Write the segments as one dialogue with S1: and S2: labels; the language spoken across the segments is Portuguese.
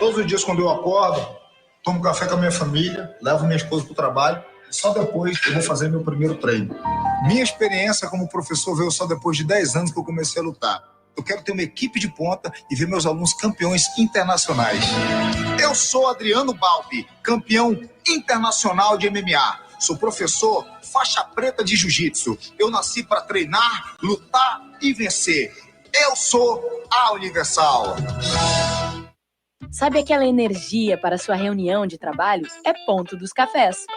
S1: Todos os dias quando eu acordo, tomo café com a minha família, levo minha esposa para o trabalho e só depois eu vou fazer meu primeiro treino. Minha experiência como professor veio só depois de 10 anos que eu comecei a lutar. Eu quero ter uma equipe de ponta e ver meus alunos campeões internacionais. Eu sou Adriano Balbi, campeão internacional de MMA. Sou professor faixa preta de jiu-jitsu. Eu nasci para treinar, lutar e vencer. Eu sou a Universal.
S2: Sabe aquela energia para sua reunião de trabalho? É Ponto dos Cafés.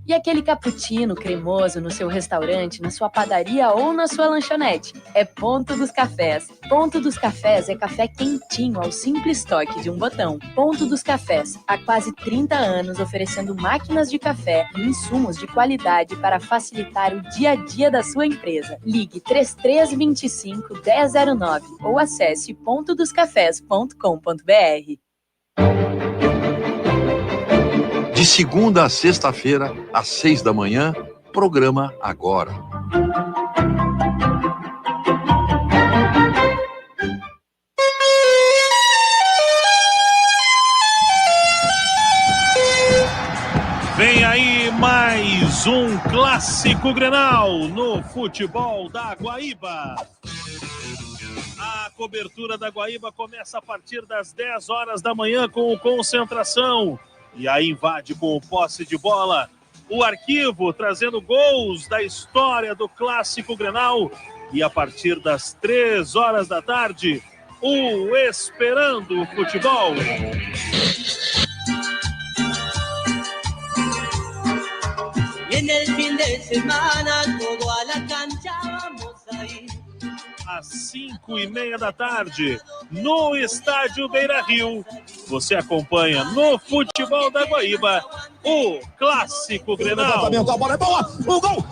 S2: E aquele cappuccino cremoso no seu restaurante, na sua padaria ou na sua lanchonete? É Ponto dos Cafés. Ponto dos Cafés é café quentinho ao simples toque de um botão. Ponto dos Cafés, há quase 30 anos oferecendo máquinas de café e insumos de qualidade para facilitar o dia a dia da sua empresa. Ligue 3325-1009 ou acesse pontodoscafés.com.br.
S3: De segunda a sexta-feira, às 6 da manhã, programa Agora.
S4: Vem aí mais um clássico Grenal no futebol da Guaíba. A cobertura da Guaíba começa a partir das 10 horas da manhã com o Concentração. E aí invade com o posse de bola o Arquivo, trazendo gols da história do Clássico Grenal. E a partir das 3 horas da tarde, o Esperando Futebol. Às 5:30 da tarde, no estádio Beira-Rio, você acompanha no futebol da Guaíba o Clássico Grenal.
S5: A bola é boa, o gol!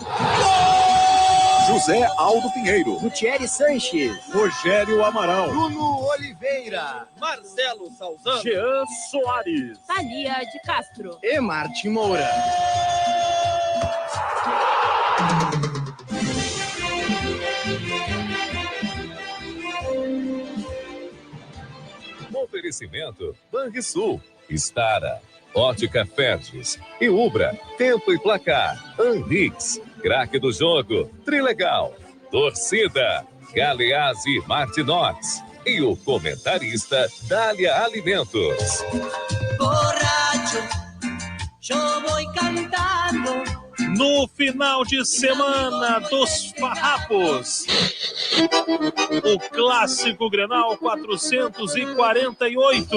S5: José Aldo Pinheiro,
S6: Gutierre Sanches,
S5: Rogério Amaral,
S6: Bruno Oliveira,
S7: Marcelo Salzano,
S4: Jean Soares,
S2: Thalia de Castro
S6: e Martim Moura.
S8: Oferecimento Banrisul, Stara, Ótica Ferges e Ubra, Tempo e Placar, Anrix, craque do jogo, Trilegal, Torcida, Galeazzi Martinox e o comentarista Dália Alimentos.
S9: Borracho, yo voy cantando.
S4: No final de semana dos farrapos, o Clássico Grenal 448.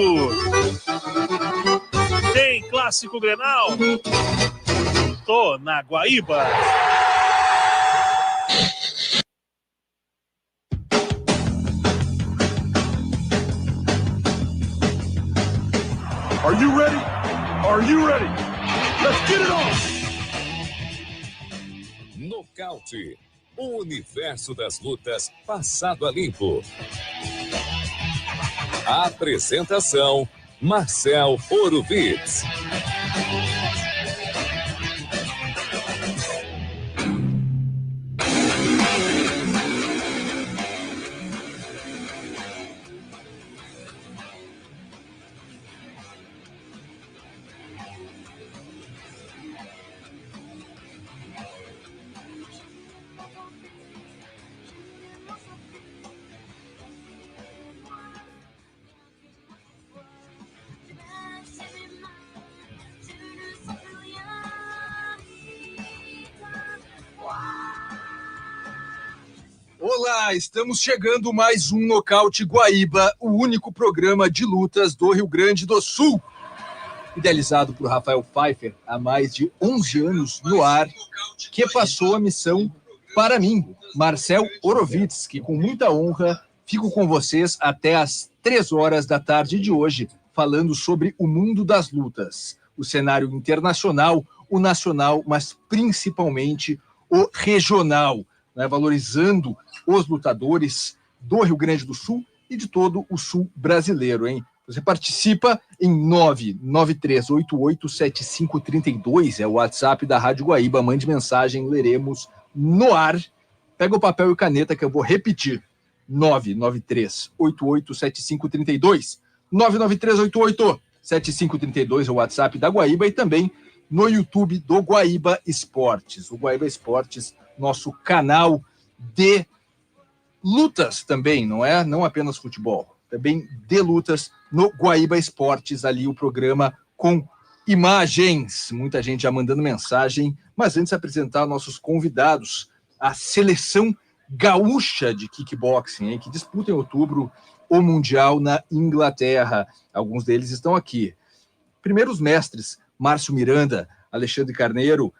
S4: Tem Clássico Grenal? Tô na Guaíba.
S5: Are you ready? Are you ready? Let's get it on!
S8: Nocaute, o universo das lutas passado a limpo. Apresentação, Marcel Orovitz.
S10: Olá, estamos chegando mais um Nocaute Guaíba, o único programa de lutas do Rio Grande do Sul. Idealizado por Rafael Pfeiffer há mais de 11 anos no ar, que passou a missão para mim, Marcel Orovitz, que com muita honra fico com vocês até às 3 horas da tarde de hoje, falando sobre o mundo das lutas, o cenário internacional, o nacional, mas principalmente o regional, né, valorizando os lutadores do Rio Grande do Sul e de todo o sul brasileiro, hein? Você participa em 993887532, é o WhatsApp da Rádio Guaíba, mande mensagem, leremos no ar. Pega o papel e caneta que eu vou repetir. 993887532, 7532 é o WhatsApp da Guaíba e também no YouTube do Guaíba Esportes. O Guaíba Esportes, nosso canal de lutas também, não é? Não apenas futebol, também de lutas no Guaíba Esportes, ali o programa com imagens. Muita gente já mandando mensagem, mas antes de apresentar nossos convidados, a seleção gaúcha de kickboxing, que disputa em outubro o Mundial na Inglaterra. Alguns deles estão aqui. Primeiros mestres, Márcio Miranda, Alexandre Carneiro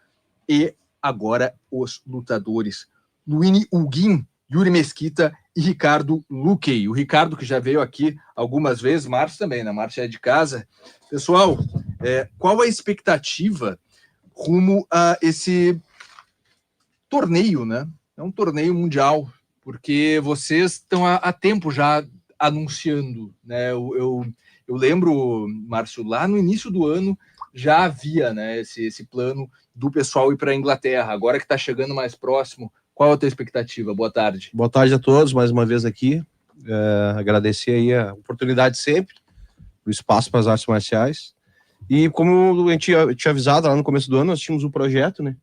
S10: e agora os lutadores Luini Huguin, Yuri Mesquita e Ricardo Luquei. O Ricardo que já veio aqui algumas vezes, Márcio também, né? Márcio é de casa. Pessoal, qual a expectativa rumo a esse torneio, né? É um torneio mundial, porque vocês estão há tempo já anunciando, né? Eu lembro, Márcio, lá no início do ano já havia, né, esse plano do pessoal ir para a Inglaterra. Agora que está chegando mais próximo, qual a tua expectativa? Boa tarde.
S7: Boa tarde a todos, mais uma vez aqui. Agradecer aí a oportunidade sempre, o espaço para as artes marciais. E como a gente tinha avisado lá no começo do ano, nós tínhamos um projeto, né?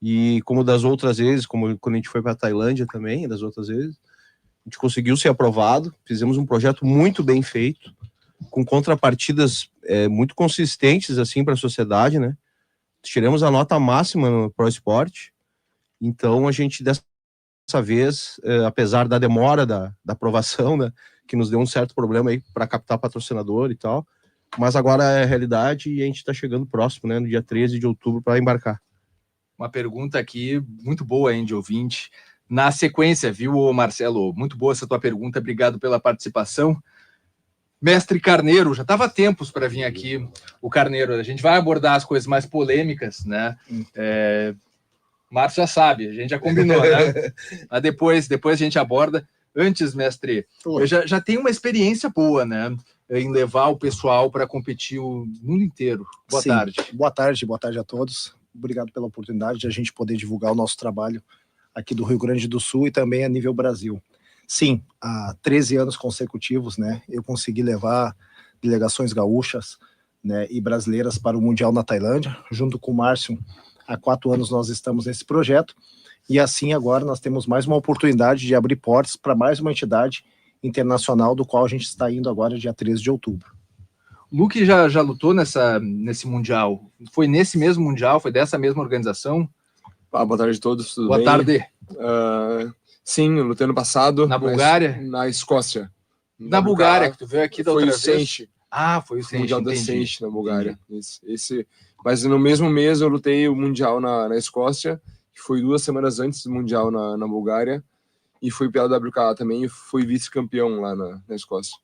S7: E como das outras vezes, como quando a gente foi para a Tailândia também, das outras vezes, a gente conseguiu ser aprovado, fizemos um projeto muito bem feito, com contrapartidas muito consistentes assim para a sociedade, né? Tiramos a nota máxima no Pro Esporte. Então a gente dessa vez, apesar da demora da aprovação, né, que nos deu um certo problema aí para captar patrocinador e tal, mas agora é realidade e a gente está chegando próximo, né, no dia 13 de outubro para embarcar.
S10: Uma pergunta aqui muito boa, hein, de ouvinte. Na sequência, viu, Marcelo? Muito boa essa tua pergunta, obrigado pela participação. Mestre Carneiro, já estava tempos para vir aqui o Carneiro. A gente vai abordar as coisas mais polêmicas, né? Márcio já sabe, a gente já combinou, né? Mas depois a gente aborda. Antes, mestre, eu já tenho uma experiência boa, né? Em levar o pessoal para competir o mundo inteiro. Boa tarde.
S11: Boa tarde a todos. Obrigado pela oportunidade de a gente poder divulgar o nosso trabalho aqui do Rio Grande do Sul e também a nível Brasil. Sim, há 13 anos consecutivos, né, eu consegui levar delegações gaúchas, né, e brasileiras para o Mundial na Tailândia. Junto com o Márcio, há 4 anos nós estamos nesse projeto, e assim agora nós temos mais uma oportunidade de abrir portas para mais uma entidade internacional, do qual a gente está indo agora dia 13 de outubro.
S10: Luque já lutou nesse Mundial? Foi nesse mesmo Mundial? Foi dessa mesma organização?
S12: Boa tarde a todos, tudo
S10: bem? Boa tarde.
S12: Sim, eu lutei ano passado.
S10: Na Bulgária?
S12: Na Escócia.
S10: Na Bulgária, que tu veio aqui da outra vez?
S12: Foi o Senshi.
S10: Ah, foi o Senshi,
S12: Mundial da Senshi, na Bulgária. Mas no mesmo mês eu lutei o Mundial na Escócia, que foi 2 semanas antes do Mundial na Bulgária, e fui pela WKA também, e fui vice-campeão lá na Escócia.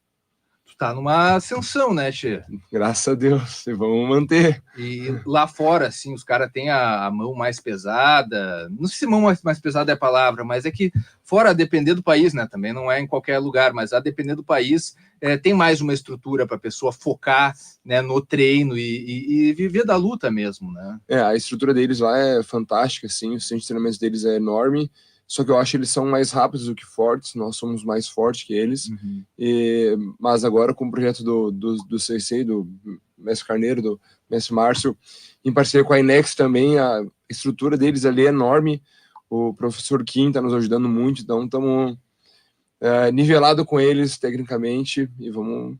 S10: Tu tá numa ascensão, né, Tchê?
S12: Graças a Deus, vamos manter.
S10: E lá fora, assim, os caras têm a mão mais pesada, não sei se mão mais pesada é a palavra, mas é que fora, a depender do país, né, também não é em qualquer lugar, mas a depender do país, tem mais uma estrutura para a pessoa focar, né, no treino e viver da luta mesmo, né?
S12: A estrutura deles lá é fantástica, assim, o centro de treinamento deles é enorme, só que eu acho que eles são mais rápidos do que fortes, nós somos mais fortes que eles, mas agora com o projeto do Sensei, do Mestre Carneiro, do Mestre Márcio, em parceria com a Inex também, a estrutura deles ali é enorme, o professor Kim está nos ajudando muito, então estamos nivelados com eles tecnicamente e vamos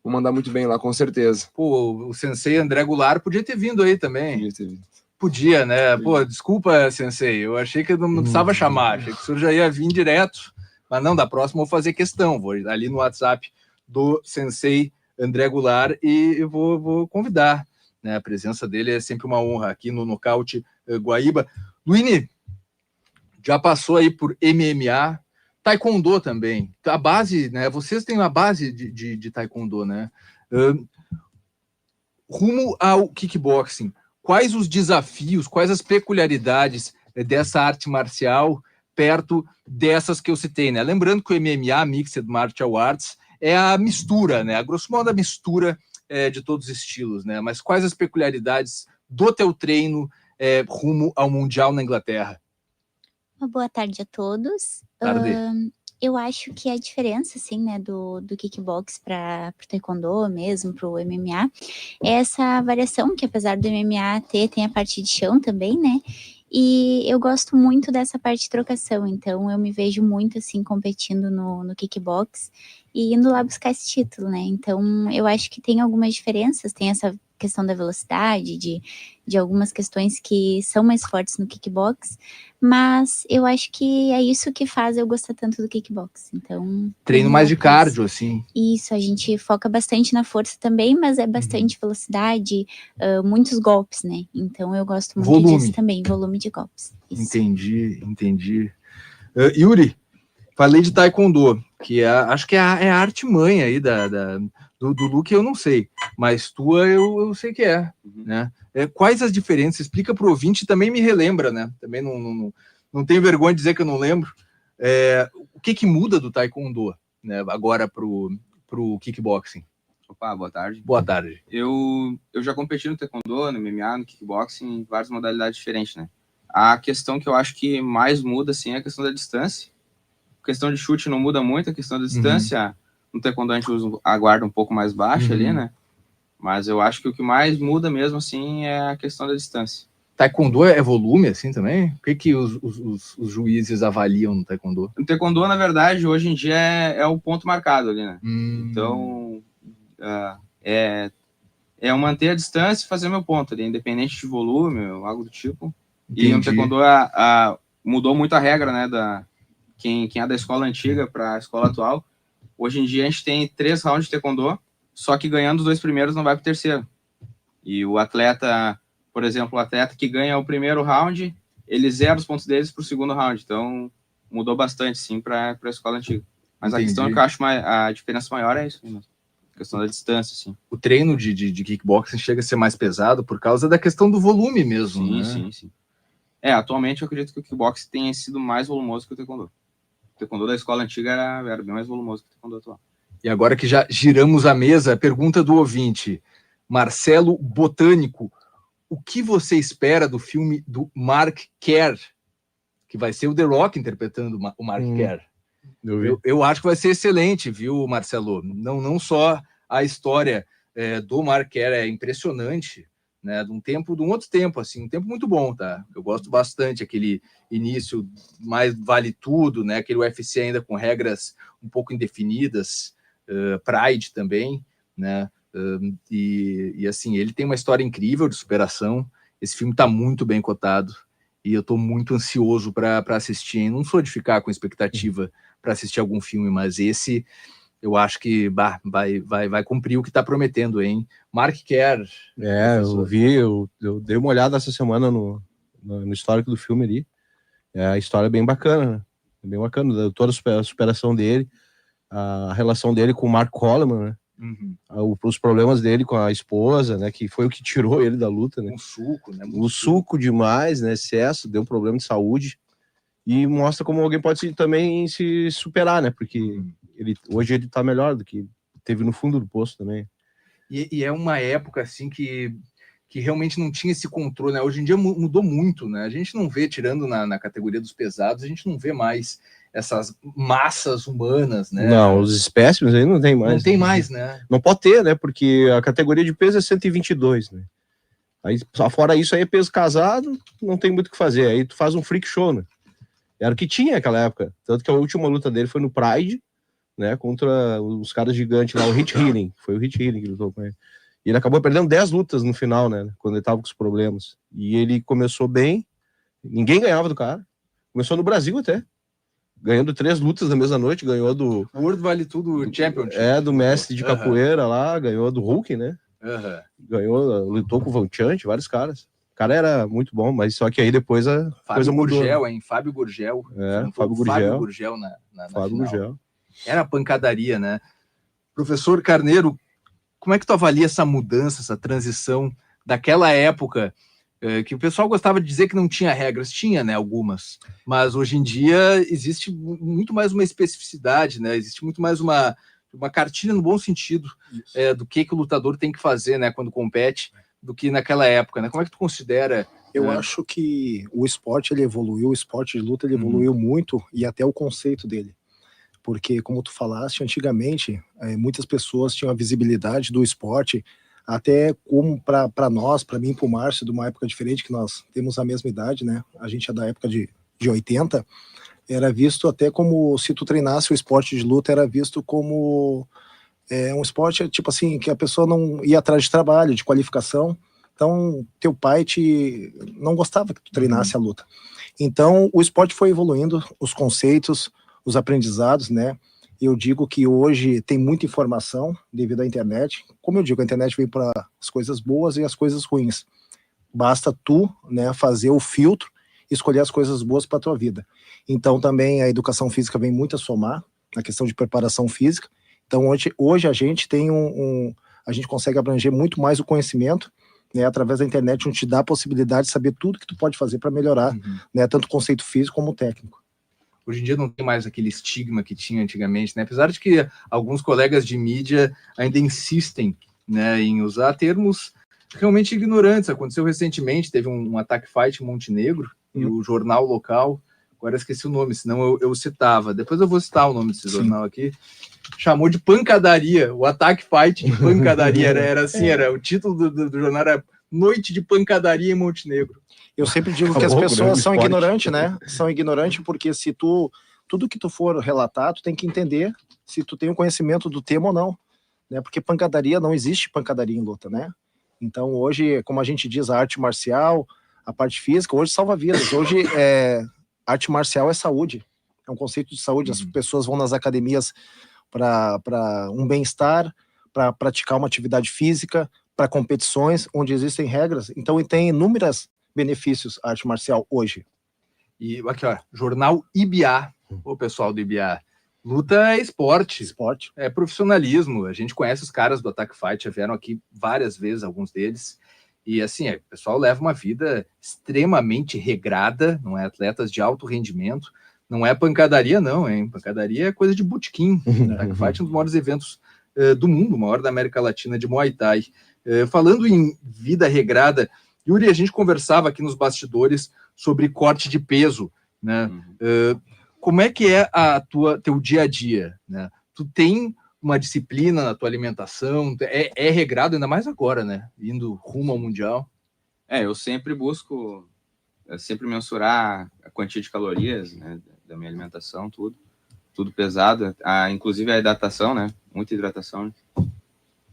S12: mandar muito bem lá, com certeza.
S10: Pô, o Sensei André Goulart podia ter vindo aí também.
S12: Podia ter vindo.
S10: Podia, né? Pô, desculpa, Sensei, eu achei que eu não precisava chamar, achei que o senhor já ia vir direto, mas não, da próxima eu vou fazer questão, vou ali no WhatsApp do Sensei André Goulart e eu vou convidar, né? A presença dele é sempre uma honra aqui no Nocaute Guaíba. Luini, já passou aí por MMA, Taekwondo também, a base, né? Vocês têm uma base de Taekwondo, né? Rumo ao kickboxing, quais os desafios, quais as peculiaridades dessa arte marcial perto dessas que eu citei, né? Lembrando que o MMA, Mixed Martial Arts, é a mistura, né? A grosso modo a mistura de todos os estilos, né? Mas quais as peculiaridades do teu treino rumo ao Mundial na Inglaterra?
S13: Uma boa tarde a todos.
S10: Tarde.
S13: Eu acho que a diferença, assim, né, do kickbox para o taekwondo mesmo, para o MMA, é essa variação que, apesar do MMA tem a parte de chão também, né? E eu gosto muito dessa parte de trocação, então eu me vejo muito, assim, competindo no kickbox e indo lá buscar esse título, né? Então eu acho que tem algumas diferenças, tem essa questão da velocidade, de algumas questões que são mais fortes no kickbox, mas eu acho que é isso que faz eu gostar tanto do kickbox. Então,
S10: treino mais de cardio, assim.
S13: Isso, a gente foca bastante na força também, mas é bastante velocidade, muitos golpes, né? Então eu gosto muito disso também, volume de golpes. Isso.
S10: Entendi. Yuri, falei de taekwondo, que acho que é a arte mãe aí do Luke, eu não sei, mas tua eu sei que é, né? Quais as diferenças? Explica para o ouvinte e também me relembra, né? Também não tenho vergonha de dizer que eu não lembro. O que muda do taekwondo, né, agora pro kickboxing?
S14: Opa, boa tarde.
S10: Boa tarde.
S14: Eu já competi no taekwondo, no MMA, no kickboxing, em várias modalidades diferentes, né? A questão que eu acho que mais muda, assim, é a questão da distância. A questão de chute não muda muito, a questão da distância... No taekwondo a gente usa a guarda um pouco mais baixa ali, né? Mas eu acho que o que mais muda mesmo, assim, é a questão da distância.
S10: Taekwondo é volume, assim, também? O que os juízes avaliam no taekwondo?
S14: No taekwondo, na verdade, hoje em dia é o ponto marcado ali, né? Então, é eu manter a distância e fazer meu ponto ali, independente de volume ou algo do tipo. Entendi. E no taekwondo mudou muito a regra, né? Quem é da escola antiga para a escola atual. Hoje em dia a gente tem 3 rounds de taekwondo, só que ganhando os 2 primeiros não vai para o terceiro. E o atleta, por exemplo, o atleta que ganha o primeiro round, ele zera os pontos deles para o segundo round. Então mudou bastante, sim, para a escola antiga. Mas a questão que eu acho a diferença maior é isso mesmo. A questão da distância, sim.
S10: O treino de kickboxing chega a ser mais pesado por causa da questão do volume mesmo, né?
S14: Sim. Atualmente eu acredito que o kickboxing tenha sido mais volumoso que o taekwondo. O taekwondo da escola antiga era bem mais volumoso que o taekwondo atual.
S10: E agora que já giramos a mesa, pergunta do ouvinte, Marcelo Botânico, o que você espera do filme do Mark Kerr, que vai ser o The Rock interpretando o Mark Kerr? Eu acho que vai ser excelente, viu, Marcelo? Não só a história do Mark Kerr é impressionante, né, de um outro tempo, assim, um tempo muito bom, tá? Eu gosto bastante, aquele início mais vale tudo, né, aquele UFC ainda com regras um pouco indefinidas, Pride também, né, e assim, ele tem uma história incrível de superação, esse filme tá muito bem cotado, e eu tô muito ansioso para assistir, hein? Não sou de ficar com expectativa para assistir algum filme, mas esse... eu acho que vai cumprir o que está prometendo, hein? Mark Kerr.
S7: Eu dei uma olhada essa semana no histórico do filme ali. A história é bem bacana, né? É bem bacana, toda a superação dele, a relação dele com o Mark Coleman, né? Os problemas dele com a esposa, né? Que foi o que tirou ele da luta, né?
S10: Um suco, né?
S7: Um suco demais, né? Excesso, deu um problema de saúde. E mostra como alguém pode também se superar, né? Porque... hoje ele tá melhor do que teve no fundo do poço também.
S10: E é uma época assim que realmente não tinha esse controle, né? Hoje em dia mudou muito, né? A gente não vê, tirando na categoria dos pesados, a gente não vê mais essas massas humanas, né?
S7: Não, os espécimes aí não tem mais.
S10: Não tem mais, né?
S7: Não pode ter, né? Porque a categoria de peso é 122, né? Aí, fora isso aí é peso casado, não tem muito o que fazer. Aí tu faz um freak show, né? Era o que tinha naquela época. Tanto que a última luta dele foi no Pride, né, contra os caras gigantes lá, o Rich Healing, foi o Rich Healing que lutou com ele. E ele acabou perdendo 10 lutas no final, né, quando ele tava com os problemas. E ele começou bem, ninguém ganhava do cara. Começou no Brasil até, ganhando 3 lutas na mesma noite, ganhou do...
S10: World Vale Tudo Championship.
S7: Do mestre de capoeira lá, ganhou do Hulk, né, ganhou, lutou com o Van Chant, vários caras. O cara era muito bom, mas só que aí depois a coisa mudou.
S10: Fábio Gurgel.
S7: Fábio Gurgel
S10: na
S7: Fábio
S10: final.
S7: Gurgel.
S10: Era pancadaria, né? Professor Carneiro, como é que tu avalia essa mudança, essa transição daquela época, que o pessoal gostava de dizer que não tinha regras? Tinha, né, algumas, mas hoje em dia existe muito mais uma especificidade, né? Existe muito mais uma cartilha no bom sentido do que o lutador tem que fazer, né, quando compete, do que naquela época, né? Como é que tu considera?
S11: Eu acho que o esporte ele evoluiu, o esporte de luta ele evoluiu muito, e até o conceito dele. porque, como tu falaste, antigamente, muitas pessoas tinham a visibilidade do esporte, até como para nós, para mim e para o Márcio, de uma época diferente, que nós temos a mesma idade, né? A gente é da época de 80, era visto até como, se tu treinasse o esporte de luta, era visto como um esporte, tipo assim, que a pessoa não ia atrás de trabalho, de qualificação. Então, teu pai não gostava que tu treinasse a luta. Então, o esporte foi evoluindo, os conceitos, os aprendizados, né? Eu digo que hoje tem muita informação devido à internet. Como eu digo, a internet veio para as coisas boas e as coisas ruins. Basta tu, né, fazer o filtro e escolher as coisas boas para a tua vida. Então, também a educação física vem muito a somar na questão de preparação física. Então, hoje a gente tem a gente consegue abranger muito mais o conhecimento, né, através da internet, onde te dá a possibilidade de saber tudo que tu pode fazer para melhorar, né, tanto o conceito físico como o técnico.
S10: Hoje em dia não tem mais aquele estigma que tinha antigamente, né? Apesar de que alguns colegas de mídia ainda insistem, né, em usar termos realmente ignorantes. Aconteceu recentemente, teve um ataque fight em Montenegro, e o jornal local, agora eu esqueci o nome, senão eu citava, depois eu vou citar o nome desse jornal aqui, chamou de pancadaria, o ataque fight de pancadaria, era assim, era o título do jornal era Noite de Pancadaria em Montenegro.
S11: Eu sempre digo que as pessoas são ignorantes, né? São ignorantes porque tudo que tu for relatar, tu tem que entender se tu tem o conhecimento do tema ou não, né? Porque pancadaria, não existe pancadaria em luta, né? Então hoje, como a gente diz, a arte marcial, a parte física, hoje salva vidas. Hoje arte marcial é saúde, é um conceito de saúde. As pessoas vão nas academias para um bem-estar, para praticar uma atividade física, para competições onde existem regras. Então tem inúmeros benefícios a arte marcial hoje.
S10: E aqui, ó, jornal IBA, o pessoal do IBA, luta é esporte, é profissionalismo. A gente conhece os caras do Attack Fight, já vieram aqui várias vezes, alguns deles, e assim, o pessoal leva uma vida extremamente regrada, não é atletas de alto rendimento, não é pancadaria não, hein? Pancadaria é coisa de botequim. Attack Fight é um dos maiores eventos do mundo, o maior da América Latina de Muay Thai. Falando em vida regrada, Yuri, a gente conversava aqui nos bastidores sobre corte de peso, né? Como é que é teu dia a dia, né? Tu tem uma disciplina na tua alimentação, é regrado, ainda mais agora, né? Indo rumo ao Mundial.
S14: Eu sempre busco mensurar a quantia de calorias, né, da minha alimentação, tudo pesado, inclusive a hidratação, né? Muita hidratação,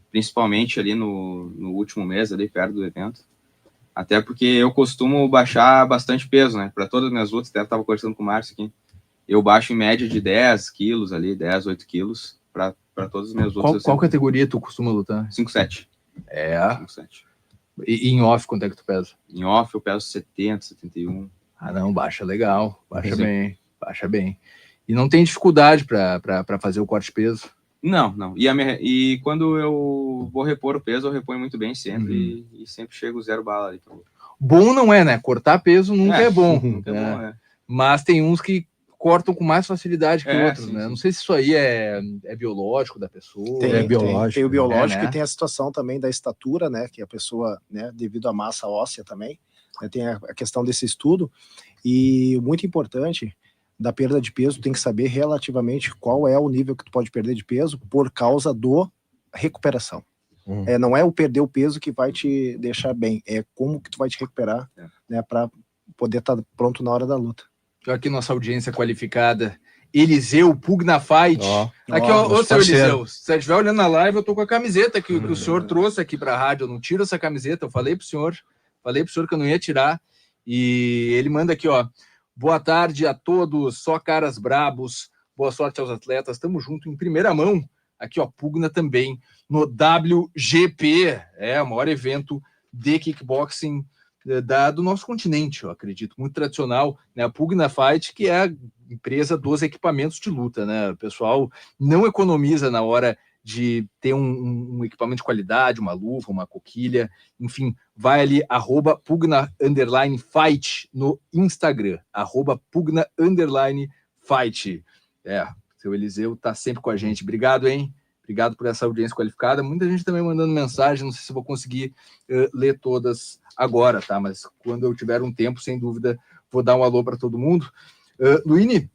S14: principalmente ali no último mês, ali perto do evento. Até porque eu costumo baixar bastante peso, né? Para todas as minhas lutas, até eu estava conversando com o Márcio aqui, eu baixo em média de 10 quilos ali, 10, 8 quilos, para todas as minhas lutas.
S10: Qual categoria tu costuma lutar?
S14: 5,7.
S10: 5,7. E em off, quanto é que tu pesa?
S14: Em off eu peso 70, 71.
S10: Não, baixa legal, baixa bem. E não tem dificuldade para fazer o corte de peso?
S14: Não. E quando eu vou repor o peso, eu reponho muito bem sempre, e sempre chego 0 bala ali.
S10: Bom não é, né? Cortar peso nunca é bom.
S14: Nunca é bom, né?
S10: Mas tem uns que cortam com mais facilidade que outros,
S11: sim,
S10: né?
S11: sim.
S10: Não sei se isso aí é biológico da pessoa.
S11: Tem o biológico,
S10: né?
S11: E tem a situação também da estatura, né? Que a pessoa, né, devido à massa óssea também, né, tem a questão desse estudo. E muito importante, da perda de peso, tem que saber relativamente qual é o nível que tu pode perder de peso por causa do recuperação. Não é o perder o peso que vai te deixar bem, é como que tu vai te recuperar, né, para poder estar pronto na hora da luta.
S10: Aqui nossa audiência qualificada, Eliseu Pugna Fight. Aqui, ó, seu Eliseu, se você estiver olhando na live, eu tô com a camiseta que o senhor trouxe aqui para a rádio. Eu não tiro essa camiseta, eu falei pro senhor que eu não ia tirar. E ele manda aqui, ó: boa tarde a todos, só caras brabos, boa sorte aos atletas, tamo junto em primeira mão. Aqui, ó, Pugna também no WGP, o maior evento de kickboxing do nosso continente, eu acredito, muito tradicional, né? A Pugna Fight, que é a empresa dos equipamentos de luta, né? O pessoal não economiza na hora de ter um equipamento de qualidade, uma luva, uma coquilha, enfim, vai ali, @Pugna_Fight no Instagram, @Pugna_Fight. Seu Eliseu tá sempre com a gente. Obrigado, hein? Obrigado por essa audiência qualificada. Muita gente também mandando mensagem, não sei se eu vou conseguir ler todas agora, tá? Mas quando eu tiver um tempo, sem dúvida, vou dar um alô para todo mundo. Luíne,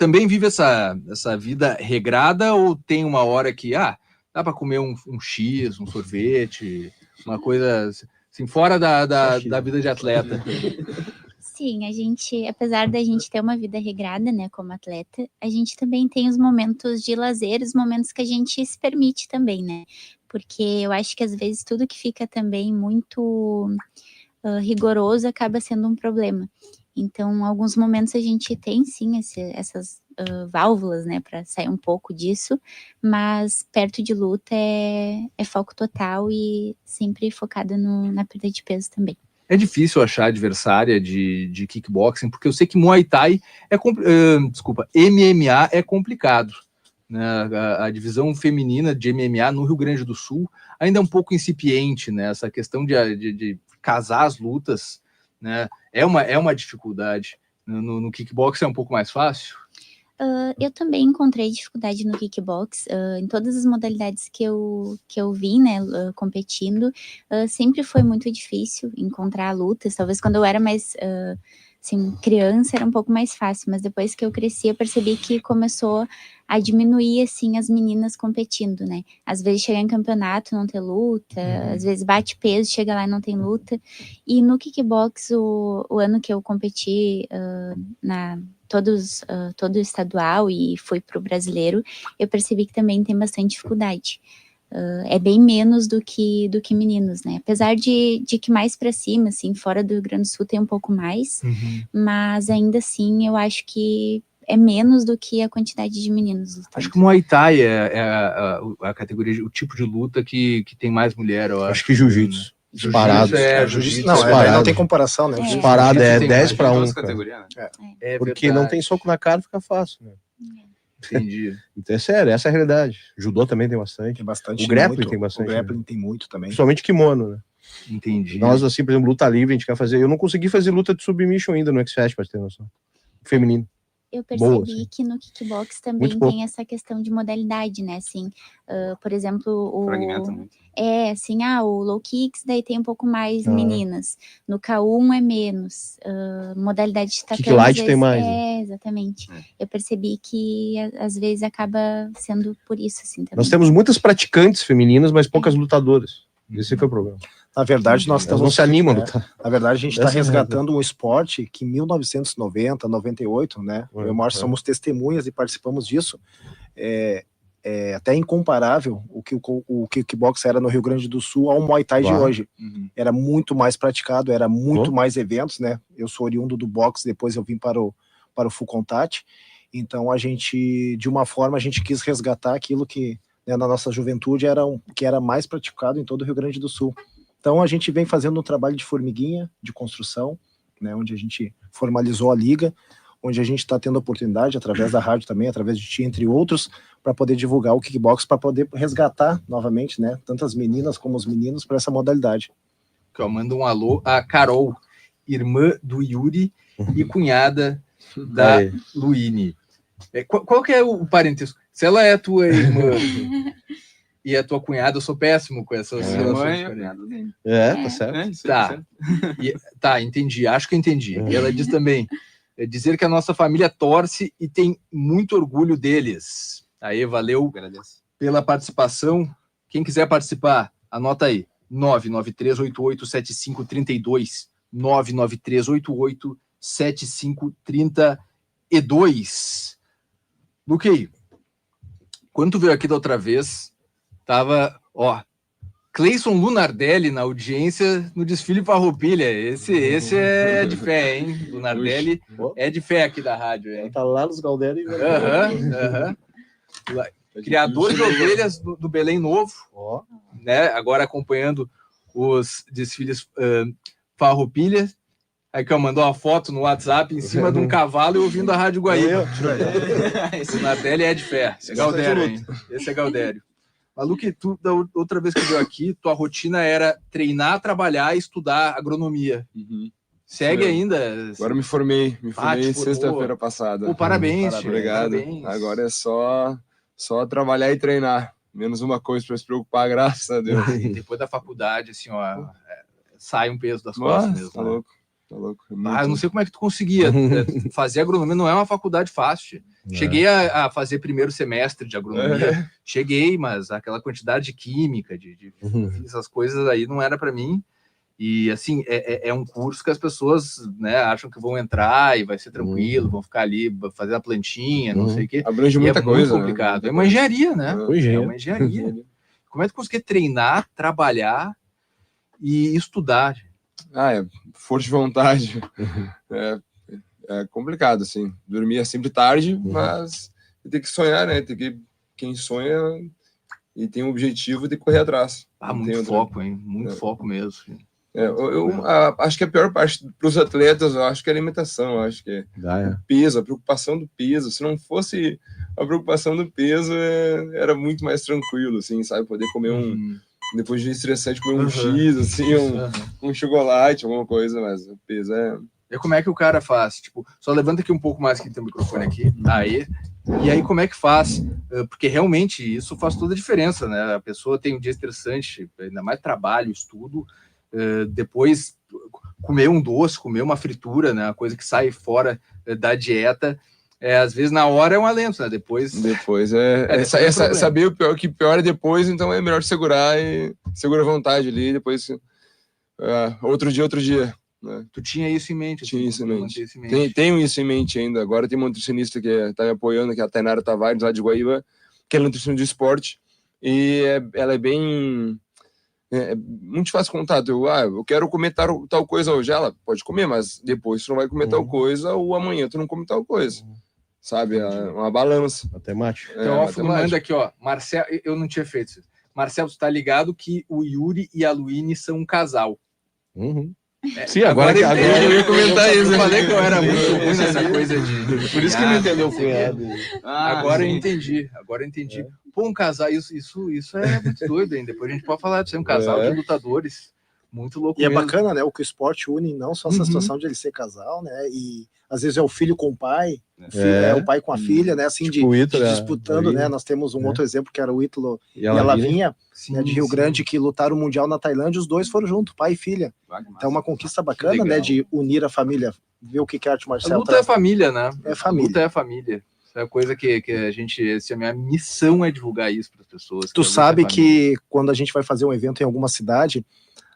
S10: também vive essa vida regrada ou tem uma hora que dá para comer um X, um sorvete, uma coisa assim, fora da vida de atleta?
S13: Sim, a gente, apesar da gente ter uma vida regrada, né, como atleta, a gente também tem os momentos de lazer, os momentos que a gente se permite também, né? Porque eu acho que às vezes tudo que fica também muito rigoroso acaba sendo um problema. Então, alguns momentos a gente tem sim essas válvulas, né, para sair um pouco disso, mas perto de luta é foco total e sempre focada na perda de peso também.
S10: É difícil achar adversária de kickboxing, porque eu sei que Muay Thai MMA é complicado, né? A divisão feminina de MMA no Rio Grande do Sul ainda é um pouco incipiente, né? Essa questão de casar as lutas, né? É uma dificuldade. No kickboxing é um pouco mais fácil?
S13: Eu também encontrei dificuldade no kickbox, em todas as modalidades que eu vi, né, competindo, sempre foi muito difícil encontrar lutas. Talvez quando eu era mais assim, criança era um pouco mais fácil, mas depois que eu cresci eu percebi que começou a diminuir assim as meninas competindo, né? Às vezes chega em campeonato não ter luta, às vezes bate peso, chega lá e não tem luta. E no kickbox o ano que eu competi todo estadual e fui pro brasileiro, eu percebi que também tem bastante dificuldade. É bem menos do que meninos, né? Apesar de que mais para cima, assim, fora do Rio Grande do Sul tem um pouco mais, mas ainda assim eu acho que é menos do que a quantidade de meninos lutando.
S10: Acho que o Muay Thai é a categoria, o tipo de luta que tem mais mulher, eu acho.
S7: Que Jiu-Jitsu. Disparado.
S11: Jiu-jitsu não tem comparação, né?
S7: Disparado é 10 para 1.
S10: É
S7: porque
S10: verdade.
S7: não tem soco na cara, fica fácil, né?
S10: Entendi.
S7: Então é sério, essa é a realidade. Judô também tem bastante.
S11: Tem bastante.
S7: O grappling
S11: muito,
S7: tem bastante.
S11: O grappling tem muito também.
S7: Principalmente kimono, né?
S10: Entendi.
S7: Nós, assim, por exemplo, luta livre, a gente quer fazer. Eu não consegui fazer luta de submission ainda no X-Fest, pra ter noção. Feminino.
S13: Eu percebi
S7: Boa, assim.
S13: que no kickbox também tem essa questão de modalidade, né? Assim, por exemplo,
S14: Fragmenta muito.
S13: assim, o low kicks, daí tem um pouco mais meninas. No K1 é menos. Modalidade de tatame,
S7: Kick light tem mais.
S13: Exatamente. Eu percebi que às vezes acaba sendo por isso, assim, também.
S7: Nós temos muitas praticantes femininas, mas poucas lutadoras. Esse foi o problema.
S11: Na verdade, nós
S7: não se animam a lutar.
S11: Na verdade, a gente está resgatando um esporte que em 1990, 98, né? Eu e o Márcio somos testemunhas e participamos disso. É até incomparável o que o kickbox era no Rio Grande do Sul ao Muay Thai de hoje. Era muito mais praticado, era muito mais eventos, né? Eu sou oriundo do boxe, depois eu vim para o Full Contact. Então, a gente, de uma forma, a gente quis resgatar aquilo que, né, na nossa juventude que era mais praticado em todo o Rio Grande do Sul. Então, a gente vem fazendo um trabalho de formiguinha, de construção, né, onde a gente formalizou a liga, onde a gente está tendo a oportunidade, através da rádio também, através de ti, entre outros, para poder divulgar o kickbox, para poder resgatar novamente, né, tanto as meninas como os meninos para essa modalidade.
S10: Eu mando um alô a Carol, irmã do Yuri e cunhada da Luíne. Qual que é o parentesco? Se ela é tua irmã e a tua cunhada, eu sou péssimo com essas relações.
S7: Tá certo.
S10: Tá, entendi. Acho que eu entendi. E ela diz também, dizer que a nossa família torce e tem muito orgulho deles. Aí, valeu pela participação. Quem quiser participar, anota aí. 993887532. 993887532. Luque, quando tu veio aqui da outra vez, tava, Cleison Lunardelli na audiência no desfile Farroupilha. Esse é de fé, hein? Lunardelli é de fé aqui da rádio. Hein?
S11: Tá lá nos Galdério.
S10: Criador de ovelhas do Belém Novo, né? Agora acompanhando os desfiles Farroupilha. Aí que eu mandou uma foto no WhatsApp em cima de um cavalo e ouvindo a Rádio Guaíba. Lunardelli é de fé. Esse é Galdério, hein? Esse é Galdério. Luque, tu, da outra vez que veio aqui, tua rotina era treinar, trabalhar e estudar agronomia. Segue ainda?
S12: Agora me formei sexta-feira passada.
S10: Pô, parabéns.
S12: Obrigado.
S10: Parabéns.
S12: Agora é só trabalhar e treinar. Menos uma coisa para se preocupar, graças a Deus.
S10: E depois da faculdade, assim, sai um peso das costas mesmo.
S12: Tá louco. Tá louco.
S10: Eu não sei como é que tu conseguia. Fazer agronomia não é uma faculdade fácil. Cheguei a fazer primeiro semestre de agronomia. Cheguei, mas aquela quantidade de química, essas coisas aí não era para mim. E, assim, é um curso que as pessoas, né, acham que vão entrar e vai ser tranquilo, vão ficar ali, fazer a plantinha, não sei o quê.
S12: Abrange muita coisa.
S10: É muito complicado. É uma engenharia, né?
S7: É
S10: uma engenharia. Como é que tu conseguir treinar, trabalhar e estudar?
S12: É força de vontade. É complicado, assim. Dormia sempre tarde, mas tem que sonhar, né? Quem sonha e tem um objetivo, tem que correr atrás.
S10: Muito foco, hein? Muito foco mesmo.
S12: Eu acho que a pior parte para os atletas, eu acho que é a alimentação, eu acho que o peso, a preocupação do peso. Se não fosse a preocupação do peso, era muito mais tranquilo, assim, sabe? Poder comer depois de um estressante, comer um X, assim, um chocolate, alguma coisa, mas o peso
S10: E como é que o cara faz? Tipo, só levanta aqui um pouco mais que tem o microfone aqui. Aí. E aí, como é que faz? Porque realmente isso faz toda a diferença, né? A pessoa tem um dia estressante, ainda mais trabalho, estudo. Depois comer um doce, comer uma fritura, né, a coisa que sai fora da dieta, às vezes na hora é um alento, né, depois
S12: saber o pior, que pior é depois, então é melhor segurar e segura a vontade ali, depois outro dia, né?
S10: Tu tinha isso em mente?
S12: Tinha isso em mente. Tenho isso em mente ainda. Agora tem uma nutricionista que está me apoiando, que é a Tainara Tavares, lá de Guaíba, que é nutricionista de esporte, e ela é bem... muito fácil contato. Eu quero comer tal coisa hoje. Ela pode comer, mas depois tu não vai comer tal coisa, ou amanhã tu não come tal coisa. Sabe? É uma balança.
S7: Matemática.
S10: Então, manda aqui, ó. Marcelo, eu não tinha feito isso. Marcelo, tu tá ligado que o Yuri e a Luíne são um casal.
S7: Sim, agora
S12: eu ia comentar isso.
S10: Eu falei que eu era muito ruim nessa coisa de
S7: por isso que não entendeu o cunhado.
S10: Agora eu entendi. Pô, um casal, isso é muito doido, hein? Depois a gente pode falar disso, um casal de lutadores. Muito louco.
S11: E é bacana, né? O que o esporte une, não só essa situação de ele ser casal, né? E às vezes é o filho com o pai, o pai com a filha, né? Assim, tipo de disputando, né? Nós temos um outro exemplo que era o Ítalo e a Lavinha, né, de Rio Grande, que lutaram o Mundial na Tailândia, os dois foram juntos, pai e filha. Então é uma conquista bacana, né? De unir a família, ver o que a arte marcial.
S10: A luta é família, né?
S11: É família.
S10: A luta é família. É a coisa que a gente... a minha missão é divulgar isso para as pessoas.
S11: Tu sabe que quando a gente vai fazer um evento em alguma cidade,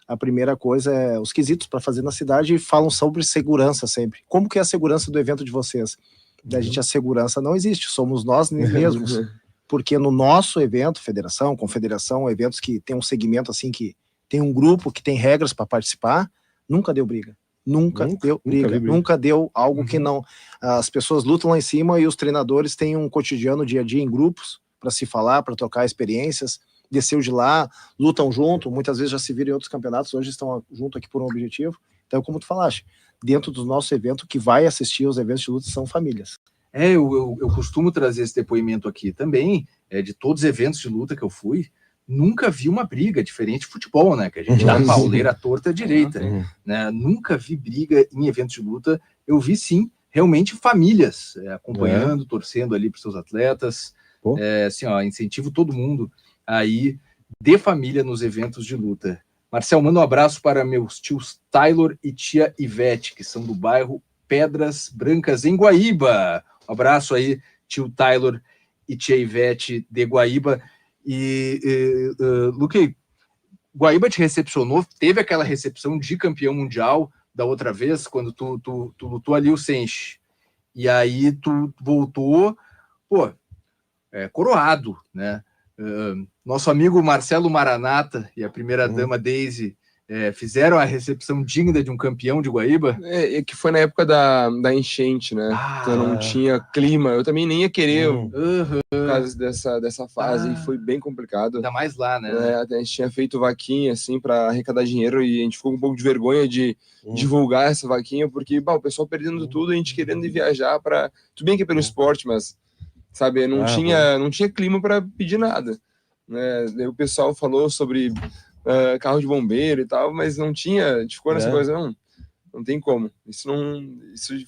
S11: a primeira coisa é os quesitos para fazer na cidade falam sobre segurança sempre. Como que é a segurança do evento de vocês? Da gente, a segurança não existe, somos nós mesmos. Porque no nosso evento, federação, confederação, eventos que tem um segmento assim, que tem um grupo que tem regras para participar, nunca deu briga. Nunca deu briga. Nunca deu algo que não... As pessoas lutam lá em cima e os treinadores têm um cotidiano dia a dia em grupos para se falar, para trocar experiências. Desceu de lá, lutam junto, muitas vezes já se viram em outros campeonatos, hoje estão junto aqui por um objetivo. Então, como tu falaste, dentro do nosso evento, que vai assistir aos eventos de luta são famílias.
S10: Eu costumo trazer esse depoimento aqui também, de todos os eventos de luta que eu fui, nunca vi uma briga diferente de futebol, né? Que a gente dá pauleira à torta à direita, né? Nunca vi briga em eventos de luta. Eu vi, sim, realmente famílias acompanhando, torcendo ali para os seus atletas. Assim, ó, incentivo todo mundo aí de família nos eventos de luta. Marcel, manda um abraço para meus tios Taylor e tia Ivete, que são do bairro Pedras Brancas, em Guaíba. Um abraço aí, tio Taylor e tia Ivete de Guaíba. Luque, Guaíba te recepcionou, teve aquela recepção de campeão mundial da outra vez, quando tu lutou ali o Senshi. E aí tu voltou, coroado, né? Nosso amigo Marcelo Maranata e a primeira-dama Daisy fizeram a recepção digna de um campeão de Guaíba?
S12: Que foi na época da enchente, né? Então não tinha clima. Eu também nem ia querer por causa dessa fase. E foi bem complicado.
S10: Ainda mais lá, né?
S12: A gente tinha feito vaquinha, assim, para arrecadar dinheiro e a gente ficou com um pouco de vergonha de divulgar essa vaquinha, porque o pessoal perdendo tudo, a gente querendo ir viajar para... Tudo bem que é pelo esporte, mas, sabe, não tinha clima para pedir nada. Né? Daí o pessoal falou sobre... carro de bombeiro e tal, mas não tinha, a gente ficou nessa coisa, não tem como, isso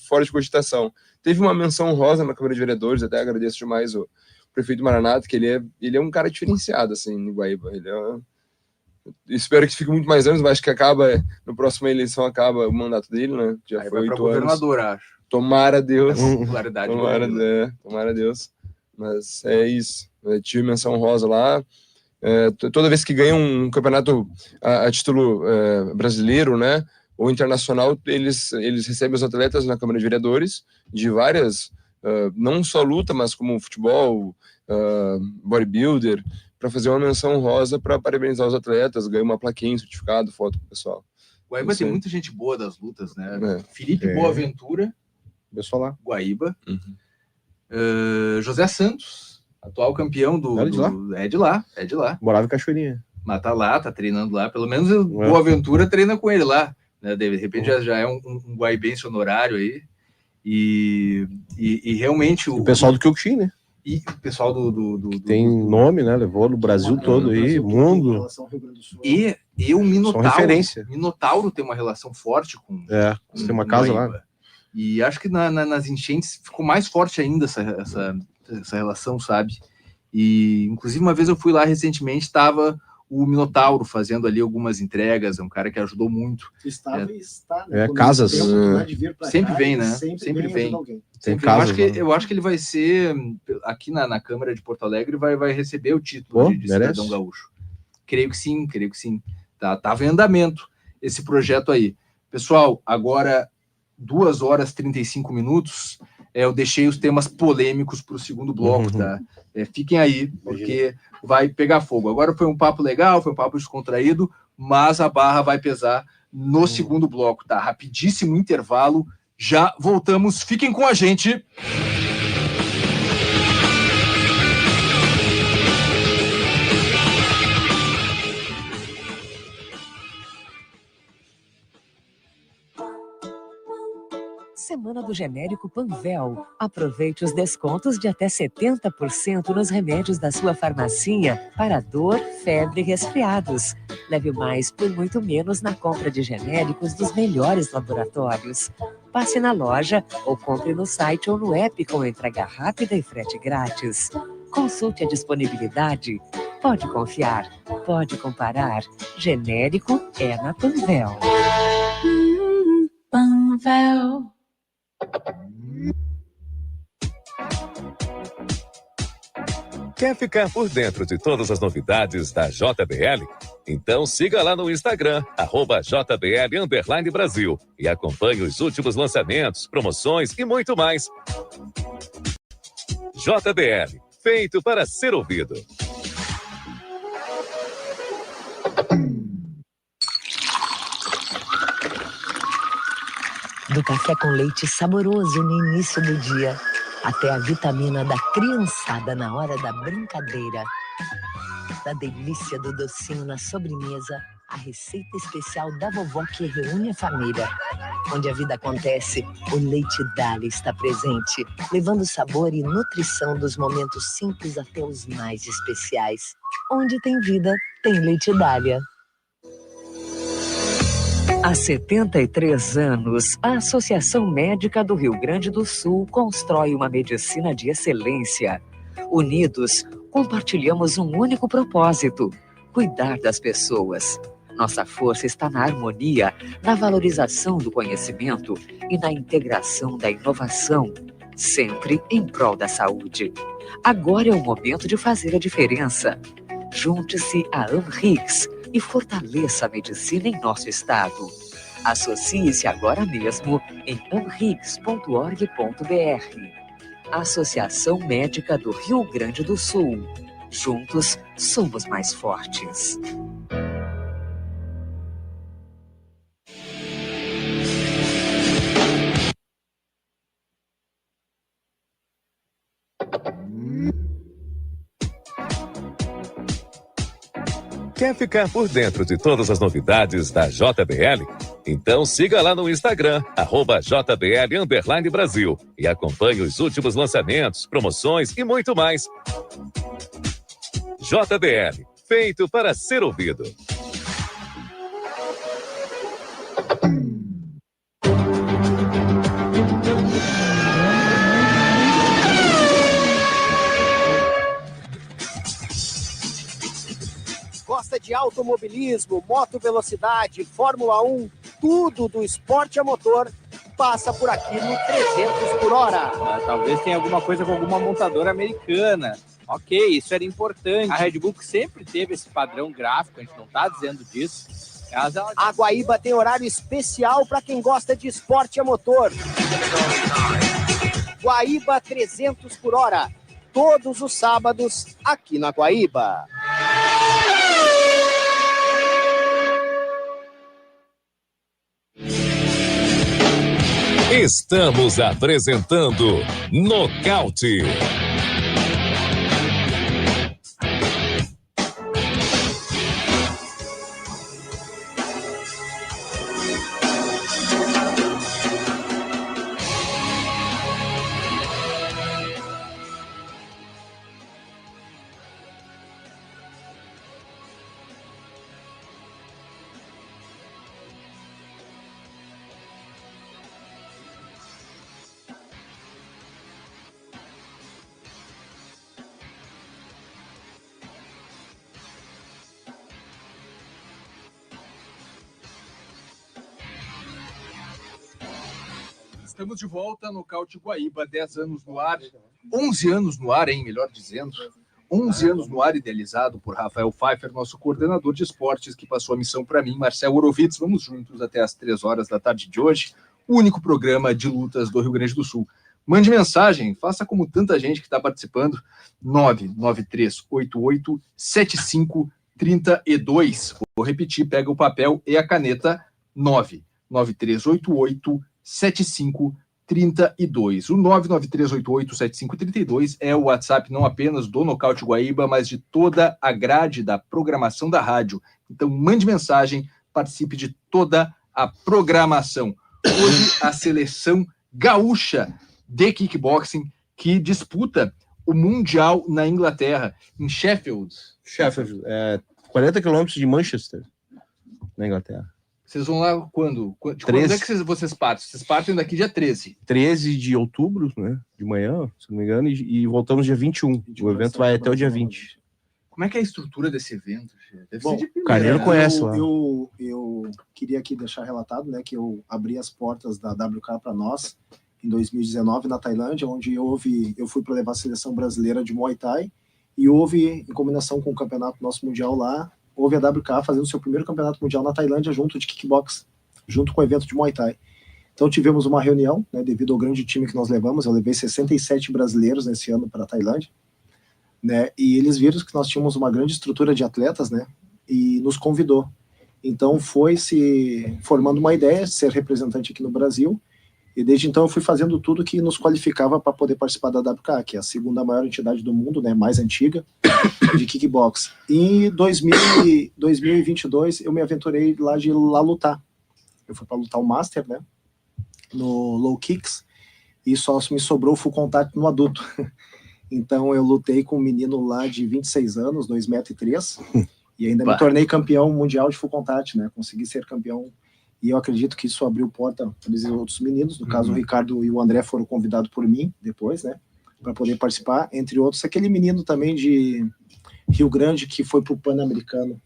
S12: fora de cogitação. Teve uma menção honrosa na Câmara de Vereadores, até agradeço demais o prefeito Maranata, que ele é um cara diferenciado, assim, em Guaíba, ele Espero que fique muito mais anos, mas acho que no próximo eleição acaba o mandato dele, né? Já
S10: Aí
S12: foi
S10: vai
S12: 8
S10: pra governador,
S12: anos.
S10: acho.
S12: Tomara Deus.
S10: Popularidade
S12: Tomara Deus. Mas é isso. Eu tive menção rosa lá. Toda vez que ganha um campeonato a título brasileiro, né, ou internacional, eles recebem os atletas na Câmara de Vereadores de várias, não só luta, mas como futebol, bodybuilder, para fazer uma menção rosa para parabenizar os atletas, ganhar uma plaquinha, um certificado, foto pro pessoal.
S10: Guaíba tem muita gente boa das lutas, né? Felipe Boaventura,
S7: pessoal lá.
S10: Guaíba. José Santos, atual campeão do... É de lá.
S7: Morava em Cachoeirinha.
S10: Mas tá lá, tá treinando lá. Pelo menos o Boaventura treina com ele lá. Né? De repente já é um guaibense honorário aí. E realmente...
S7: O pessoal do Kyokushin, né?
S10: E o pessoal
S7: tem nome, né? Levou no Brasil todo aí, mundo.
S10: E o Minotauro.
S7: São referência.
S10: Minotauro tem uma relação forte com
S7: tem uma casa
S10: Guaíba.
S7: lá.
S10: E acho que nas enchentes ficou mais forte ainda essa relação, sabe? E inclusive uma vez eu fui lá recentemente, estava o Minotauro fazendo ali algumas entregas, é um cara que ajudou muito.
S11: Estava e está, né?
S7: Casas.
S10: Sempre vem, né? Sempre vem. Eu acho que ele vai ser, aqui na Câmara de Porto Alegre, vai receber o título de cidadão gaúcho. Creio que sim. Tava em andamento esse projeto aí. Pessoal, agora 2 horas e 35 minutos, eu deixei os temas polêmicos para o segundo bloco, tá? Fiquem aí, porque vai pegar fogo. Agora foi um papo legal, foi um papo descontraído, mas a barra vai pesar no segundo bloco, tá? Rapidíssimo intervalo, já voltamos. Fiquem com a gente.
S15: Semana do genérico Panvel. Aproveite os descontos de até 70% nos remédios da sua farmacia para dor, febre e resfriados. Leve mais por muito menos na compra de genéricos dos melhores laboratórios. Passe na loja ou compre no site ou no app com entrega rápida e frete grátis. Consulte a disponibilidade. Pode confiar, pode comparar. Genérico é na Panvel.
S9: Panvel.
S8: Quer ficar por dentro de todas as novidades da JBL? Então siga lá no Instagram, @JBL_Brasil, e acompanhe os últimos lançamentos, promoções e muito mais. JBL, feito para ser ouvido.
S15: Do café com leite saboroso no início do dia, até a vitamina da criançada na hora da brincadeira. Da delícia do docinho na sobremesa, a receita especial da vovó que reúne a família. Onde a vida acontece, o Leite Dália está presente, levando sabor e nutrição dos momentos simples até os mais especiais. Onde tem vida, tem Leite Dália. Há 73 anos, a Associação Médica do Rio Grande do Sul constrói uma medicina de excelência. Unidos, compartilhamos um único propósito: cuidar das pessoas. Nossa força está na harmonia, na valorização do conhecimento e na integração da inovação, sempre em prol da saúde. Agora é o momento de fazer a diferença. Junte-se à Amrix e fortaleça a medicina em nosso estado. Associe-se agora mesmo em amrix.org.br. Associação Médica do Rio Grande do Sul. Juntos somos mais fortes.
S8: Quer ficar por dentro de todas as novidades da JBL? Então siga lá no Instagram, @JBL_Brasil, e acompanhe os últimos lançamentos, promoções e muito mais. JBL, feito para ser ouvido.
S16: gosta de automobilismo, moto velocidade, Fórmula 1, tudo do esporte a motor, passa por aqui no 300 por hora.
S6: Talvez tenha alguma coisa com alguma montadora americana. Ok, isso era importante. A Red Bull que sempre teve esse padrão gráfico, a gente não está dizendo disso.
S16: A Guaíba tem horário especial para quem gosta de esporte a motor. Guaíba 300 por hora. Todos os sábados, aqui na Guaíba.
S8: Estamos apresentando Nocaute.
S10: Estamos de volta no Nocaute Guaíba, 10 anos no ar, 11 anos no ar, melhor dizendo. 11 anos no ar, idealizado por Rafael Pfeiffer, nosso coordenador de esportes, que passou a missão para mim, Marcel Orovitz. Vamos juntos até às 3 horas da tarde de hoje, o único programa de lutas do Rio Grande do Sul. Mande mensagem, faça como tanta gente que está participando, 993887532. Vou repetir, pega o papel e a caneta, 993887532. O 993887532 é o WhatsApp não apenas do Nocaute Guaíba, mas de toda a grade da programação da rádio. Então mande mensagem, participe de toda a programação. Hoje a seleção gaúcha de kickboxing que disputa o Mundial na Inglaterra, em Sheffield.
S7: 40 quilômetros de Manchester, na Inglaterra.
S10: Vocês vão lá quando? Quando é que vocês partem? Vocês partem daqui dia 13.
S7: 13 de outubro, né? De manhã, se não me engano, e voltamos dia 21. O evento vai até o dia 20.
S10: Como é que é a estrutura desse evento?
S11: Deve ser de primeira.
S7: O Carneiro conhece lá.
S11: Eu queria aqui deixar relatado, né, que eu abri as portas da WK para nós em 2019 na Tailândia, onde eu fui para levar a seleção brasileira de Muay Thai e houve, em combinação com o campeonato nosso mundial lá, houve a WK fazendo seu primeiro campeonato mundial na Tailândia junto de kickbox, junto com o evento de Muay Thai. Então tivemos uma reunião, né, devido ao grande time que nós levamos. Eu levei 67 brasileiros nesse ano para a Tailândia, né, e eles viram que nós tínhamos uma grande estrutura de atletas, né, e nos convidou. Então foi se formando uma ideia de ser representante aqui no Brasil, e desde então eu fui fazendo tudo que nos qualificava para poder participar da WK, que é a segunda maior entidade do mundo, né, mais antiga, de kickbox. Em 2022 eu me aventurei lá lutar. Eu fui para lutar o Master, né, no Low Kicks, e só me sobrou o Full Contact no adulto. Então eu lutei com um menino lá de 26 anos, 2,3 m, e ainda me tornei campeão mundial de Full Contact, né, consegui ser campeão. E eu acredito que isso abriu porta para os outros meninos. No caso, o Ricardo e o André foram convidados por mim depois, né, para poder participar, entre outros, aquele menino também de Rio Grande que foi para o Pan-Americano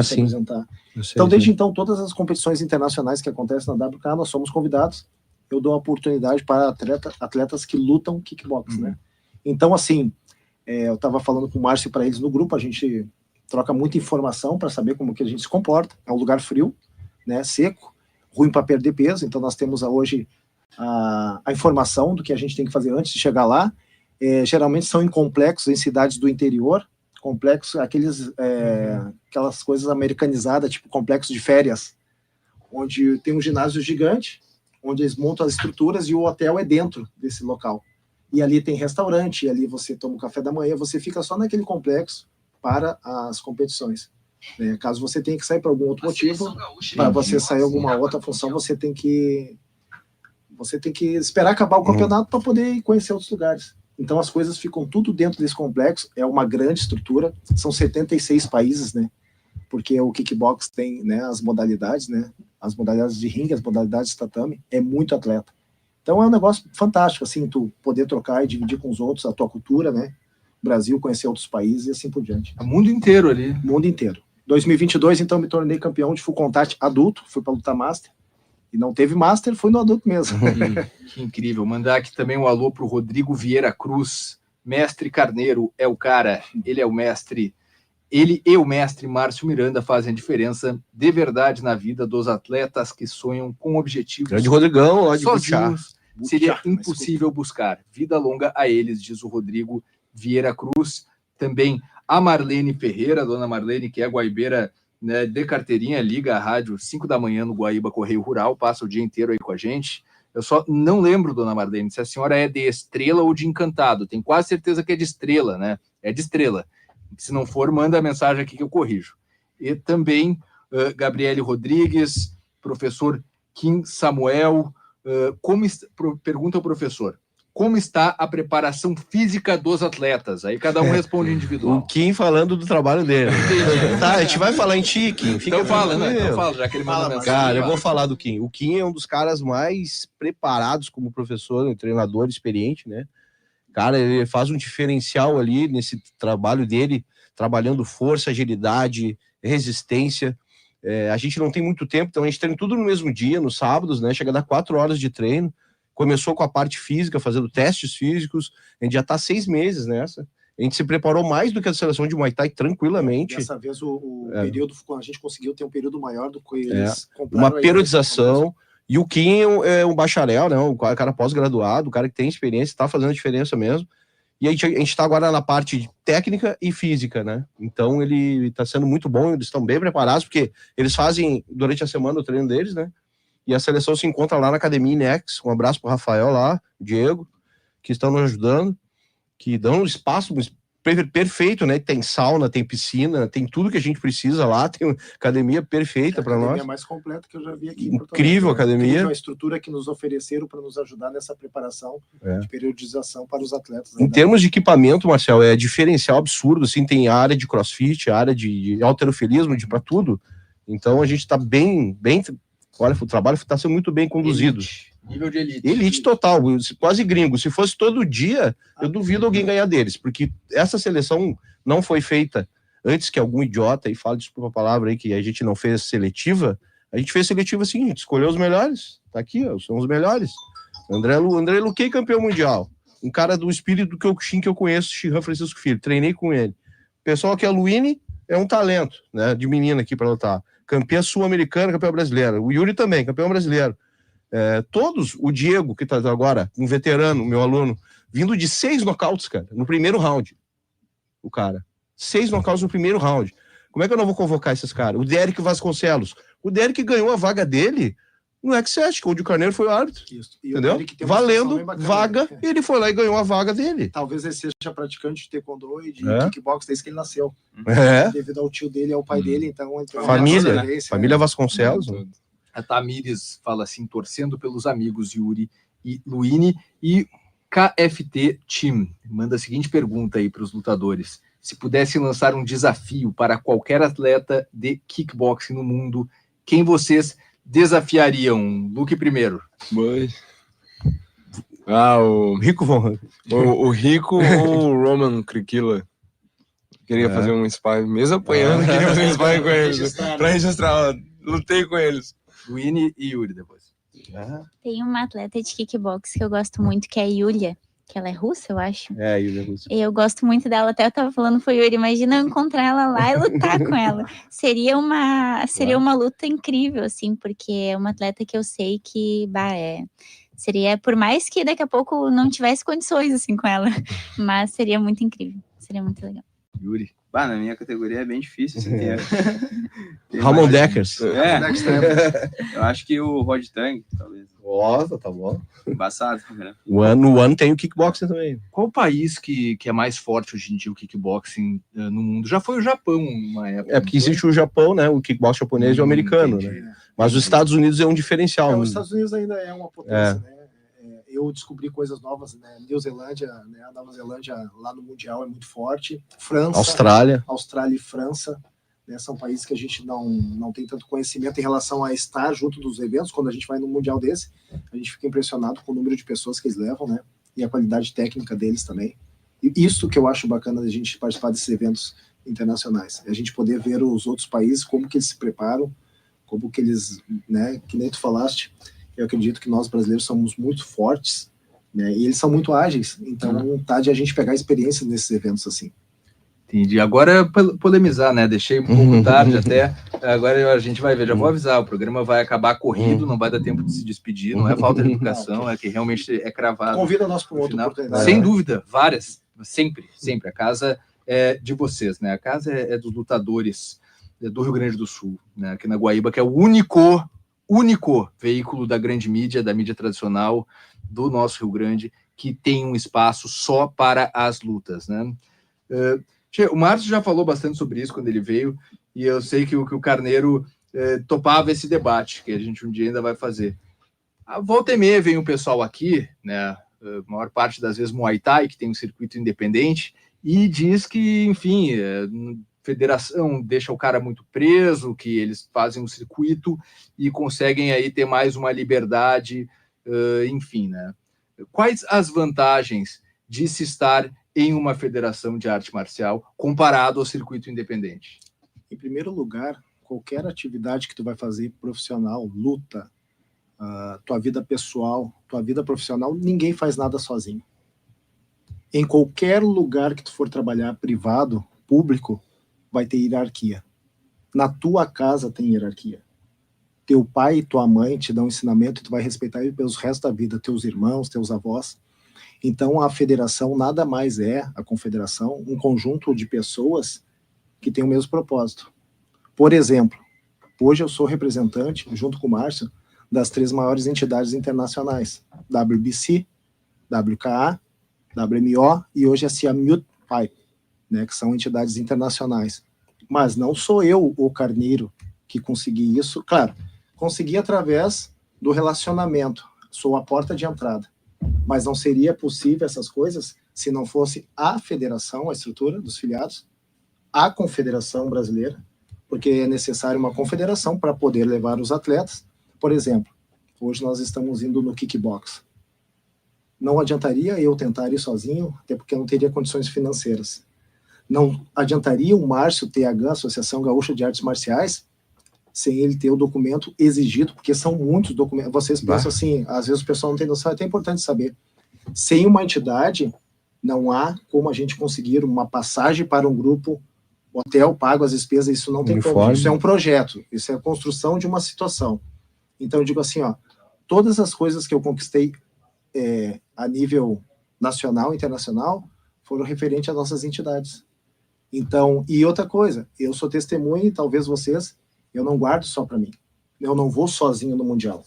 S11: se apresentar. Então, desde então, todas as competições internacionais que acontecem na WK, nós somos convidados. Eu dou a oportunidade para atletas que lutam kickbox, né? Então, assim, eu estava falando com o Márcio para eles no grupo, a gente troca muita informação para saber como que a gente se comporta. É um lugar frio, né, seco, ruim para perder peso. Então nós temos hoje a informação do que a gente tem que fazer antes de chegar lá. Geralmente são em complexos, em cidades do interior, complexos, aquelas coisas americanizadas, tipo complexo de férias, onde tem um ginásio gigante, onde eles montam as estruturas e o hotel é dentro desse local. E ali tem restaurante, e ali você toma o café da manhã, você fica só naquele complexo para as competições. Caso você tenha que sair por algum outro motivo, para você sair alguma outra função, você tem que esperar acabar o campeonato para poder conhecer outros lugares. Então as coisas ficam tudo dentro desse complexo, é uma grande estrutura, são 76 países, né? Porque o kickbox tem, né, as modalidades, né? As modalidades de ringue, as modalidades de tatame, é muito atleta. Então é um negócio fantástico, assim, tu poder trocar e dividir com os outros a tua cultura, né? Brasil, conhecer outros países e assim por diante.
S10: O mundo inteiro ali.
S11: O mundo inteiro. 2022, então, me tornei campeão de full contact adulto, fui para lutar master. E não teve master, fui no adulto mesmo.
S10: Que incrível. Mandar aqui também um alô pro Rodrigo Vieira Cruz. Mestre Carneiro é o cara, ele é o mestre. Ele e o mestre Márcio Miranda fazem a diferença de verdade na vida dos atletas que sonham com objetivos.
S7: Grande Rodrigão, lá de
S10: sozinhos.
S7: Butiá.
S10: Seria impossível buscar. Vida longa a eles, diz o Rodrigo Vieira Cruz. Também a Marlene Ferreira, a dona Marlene, que é guaibeira, né, de carteirinha, liga a rádio 5 da manhã no Guaíba Correio Rural, passa o dia inteiro aí com a gente. Eu só não lembro, dona Marlene, se a senhora é de Estrela ou de Encantado. Tenho quase certeza que é de Estrela, né? É de Estrela. Se não for, manda a mensagem aqui que eu corrijo. E também Gabriele Rodrigues, professor Kim Samuel, pergunta ao professor, como está a preparação física dos atletas? Aí cada um responde individual.
S7: O Kim falando do trabalho dele. Tá, a gente vai falar em ti, Kim. Fica
S10: Então fala, né? Então fala, já que ele manda mensagem.
S7: Cara, eu vou falar do Kim. O Kim é um dos caras mais preparados como professor, um treinador experiente, né? Cara, ele faz um diferencial ali nesse trabalho dele, trabalhando força, agilidade, resistência. A gente não tem muito tempo, então a gente treina tudo no mesmo dia, nos sábados, né? Chega a dar 4 horas de treino. Começou com a parte física, fazendo testes físicos. A gente já está 6 meses nessa. A gente se preparou mais do que a seleção de Muay Thai tranquilamente.
S11: Dessa vez o período, a gente conseguiu ter um período maior do que eles compraram.
S7: Uma periodização. E o Kim é um bacharel, né? Um cara pós-graduado, um cara que tem experiência, está fazendo a diferença mesmo. E a gente está agora na parte técnica e física, né? Então ele está sendo muito bom, eles estão bem preparados, porque eles fazem durante a semana o treino deles, né? E a seleção se encontra lá na Academia Inex. Um abraço pro Rafael lá, Diego, que estão nos ajudando, que dão um espaço perfeito, né? Tem sauna, tem piscina, tem tudo que a gente precisa lá, tem uma academia perfeita para nós. A academia
S11: mais completa que eu já vi aqui.
S7: Incrível a academia. Incrível
S11: a estrutura que nos ofereceram para nos ajudar nessa preparação de periodização para os atletas.
S7: Em termos de equipamento, Marcel, é diferencial absurdo, assim, tem área de crossfit, área de halterofilismo, para tudo. Então a gente está bem, olha, o trabalho está sendo muito bem conduzido.
S10: Nível de elite.
S7: Elite total, quase gringo. Se fosse todo dia, eu duvido alguém ganhar deles, porque essa seleção não foi feita antes que algum idiota, e fala, desculpa a palavra aí, que a gente não fez seletiva. A gente fez seletiva assim, a gente escolheu os melhores. Tá aqui, ó, são os melhores. André Luquei, campeão mundial. Um cara do espírito do Kyokushin que eu conheço, Shihan Francisco Filho. Treinei com ele. O pessoal aqui, a Luine, é um talento, né, de menina aqui para lutar. Campeã sul-americana, campeã brasileira. O Yuri também, campeão brasileiro. Todos, o Diego, que tá agora, um veterano, meu aluno, vindo de 6 nocautes, cara, no primeiro round. O cara. 6 nocautes no primeiro round. Como é que eu não vou convocar esses caras? O Derek Vasconcelos. O Derek ganhou a vaga dele no X7, que o de Carneiro foi o árbitro. Isso. Entendeu? Valendo vaga, ele foi lá e ganhou a vaga dele.
S11: Talvez ele seja praticante de taekwondo e de kickbox desde que ele nasceu. Devido ao tio dele e ao pai dele, então...
S7: Família Vasconcelos.
S10: A Tamires fala assim, torcendo pelos amigos Yuri e Luine. E KFT Team manda a seguinte pergunta aí para os lutadores. Se pudessem lançar um desafio para qualquer atleta de kickboxing no mundo, quem vocês desafiariam? Luke primeiro.
S12: O
S7: Rico Von
S12: o Rico ou o Roman Krikila. Queria fazer um sparring, mesmo apanhando, queria fazer um sparring com eles. Pra registrar, lutei com eles.
S10: Luine e Yuri depois.
S13: Tem uma atleta de kickbox que eu gosto muito, que é a Yulia, que ela é russa, eu acho.
S7: A Yulia é russa.
S13: E eu gosto muito dela, até eu tava falando pro Yuri, imagina eu encontrar ela lá e lutar com ela. Seria uma luta incrível, assim, porque é uma atleta que eu sei que, seria, por mais que daqui a pouco não tivesse condições, assim, com ela, mas seria muito incrível, seria muito legal.
S10: Yuri.
S14: Na minha categoria é bem difícil, assim,
S7: Ramon Deckers.
S14: Eu acho que o Rod Tang, talvez.
S7: Nossa, tá bom.
S14: Embaçado, né?
S7: No ano tem o kickboxing também.
S10: Qual o país que é mais forte hoje em dia o kickboxing no mundo? Já foi o Japão uma época.
S7: Porque existe o Japão, né? O kickboxing japonês e o americano, né? Mas os Estados Unidos é um diferencial.
S11: Os Estados Unidos ainda é uma potência, né? Eu descobri coisas novas, né? New Zelândia, né? A Nova Zelândia lá no Mundial é muito forte. França, Austrália e França, né? São países que a gente não tem tanto conhecimento em relação a estar junto dos eventos. Quando a gente vai num Mundial desse, a gente fica impressionado com o número de pessoas que eles levam, né? E a qualidade técnica deles também. E isso que eu acho bacana da gente participar desses eventos internacionais. A gente poder ver os outros países, como que eles se preparam, como que eles, né, que nem tu falaste, eu acredito que nós brasileiros somos muito fortes, né, e eles são muito ágeis, então tá de a gente pegar experiência nesses eventos assim.
S10: Entendi. Agora polemizar, né? Deixei um pouco tarde até. Agora a gente vai ver. Já vou avisar. O programa vai acabar corrido, não vai dar tempo de se despedir. Não é falta de educação, é que realmente é cravado.
S11: Convida nós para outra oportunidade.
S10: Sem dúvida, várias. Sempre, sempre. A casa é de vocês, né? A casa é dos lutadores do Rio Grande do Sul, né? Aqui na Guaíba, que é o único veículo da grande mídia, da mídia tradicional do nosso Rio Grande, que tem um espaço só para as lutas, né? O Márcio já falou bastante sobre isso quando ele veio, e eu sei que o Carneiro topava esse debate, que a gente um dia ainda vai fazer. A volta e meia vem o pessoal aqui, né, a maior parte das vezes Muay Thai, que tem um circuito independente, e diz que, enfim, federação deixa o cara muito preso, que eles fazem um circuito e conseguem aí ter mais uma liberdade, enfim, né? Quais as vantagens de se estar em uma federação de arte marcial comparado ao circuito independente?
S11: Em primeiro lugar, qualquer atividade que tu vai fazer profissional, luta, tua vida pessoal, tua vida profissional, ninguém faz nada sozinho. Em qualquer lugar que tu for trabalhar, privado, público, vai ter hierarquia. Na tua casa tem hierarquia. Teu pai e tua mãe te dão ensinamento e tu vai respeitar ele pelos restos da vida, teus irmãos, teus avós. Então, a federação nada mais é, a confederação, um conjunto de pessoas que tem o mesmo propósito. Por exemplo, hoje eu sou representante, junto com o Márcio, das 3 maiores entidades internacionais, WBC, WKA, WMO e hoje a Siam Pai, né, que são entidades internacionais. Mas não sou eu, o Carneiro, que consegui isso. Claro, consegui através do relacionamento, sou a porta de entrada. Mas não seria possível essas coisas se não fosse a federação, a estrutura dos filiados, a confederação brasileira, porque é necessário uma confederação para poder levar os atletas. Por exemplo, hoje nós estamos indo no kickbox. Não adiantaria eu tentar ir sozinho, até porque eu não teria condições financeiras. Não adiantaria o Márcio TH, Associação Gaúcha de Artes Marciais, sem ele ter o documento exigido, porque são muitos documentos. Vocês pensam assim, às vezes o pessoal não tem noção, é até importante saber. Sem uma entidade, não há como a gente conseguir uma passagem para um grupo, hotel, pago as despesas, isso não tem como. Isso é um projeto, isso é a construção de uma situação. Então eu digo assim, ó, todas as coisas que eu conquistei a nível nacional, internacional, foram referentes às nossas entidades. Então, e outra coisa, eu sou testemunha e talvez vocês, eu não guardo só para mim. Eu não vou sozinho no Mundial.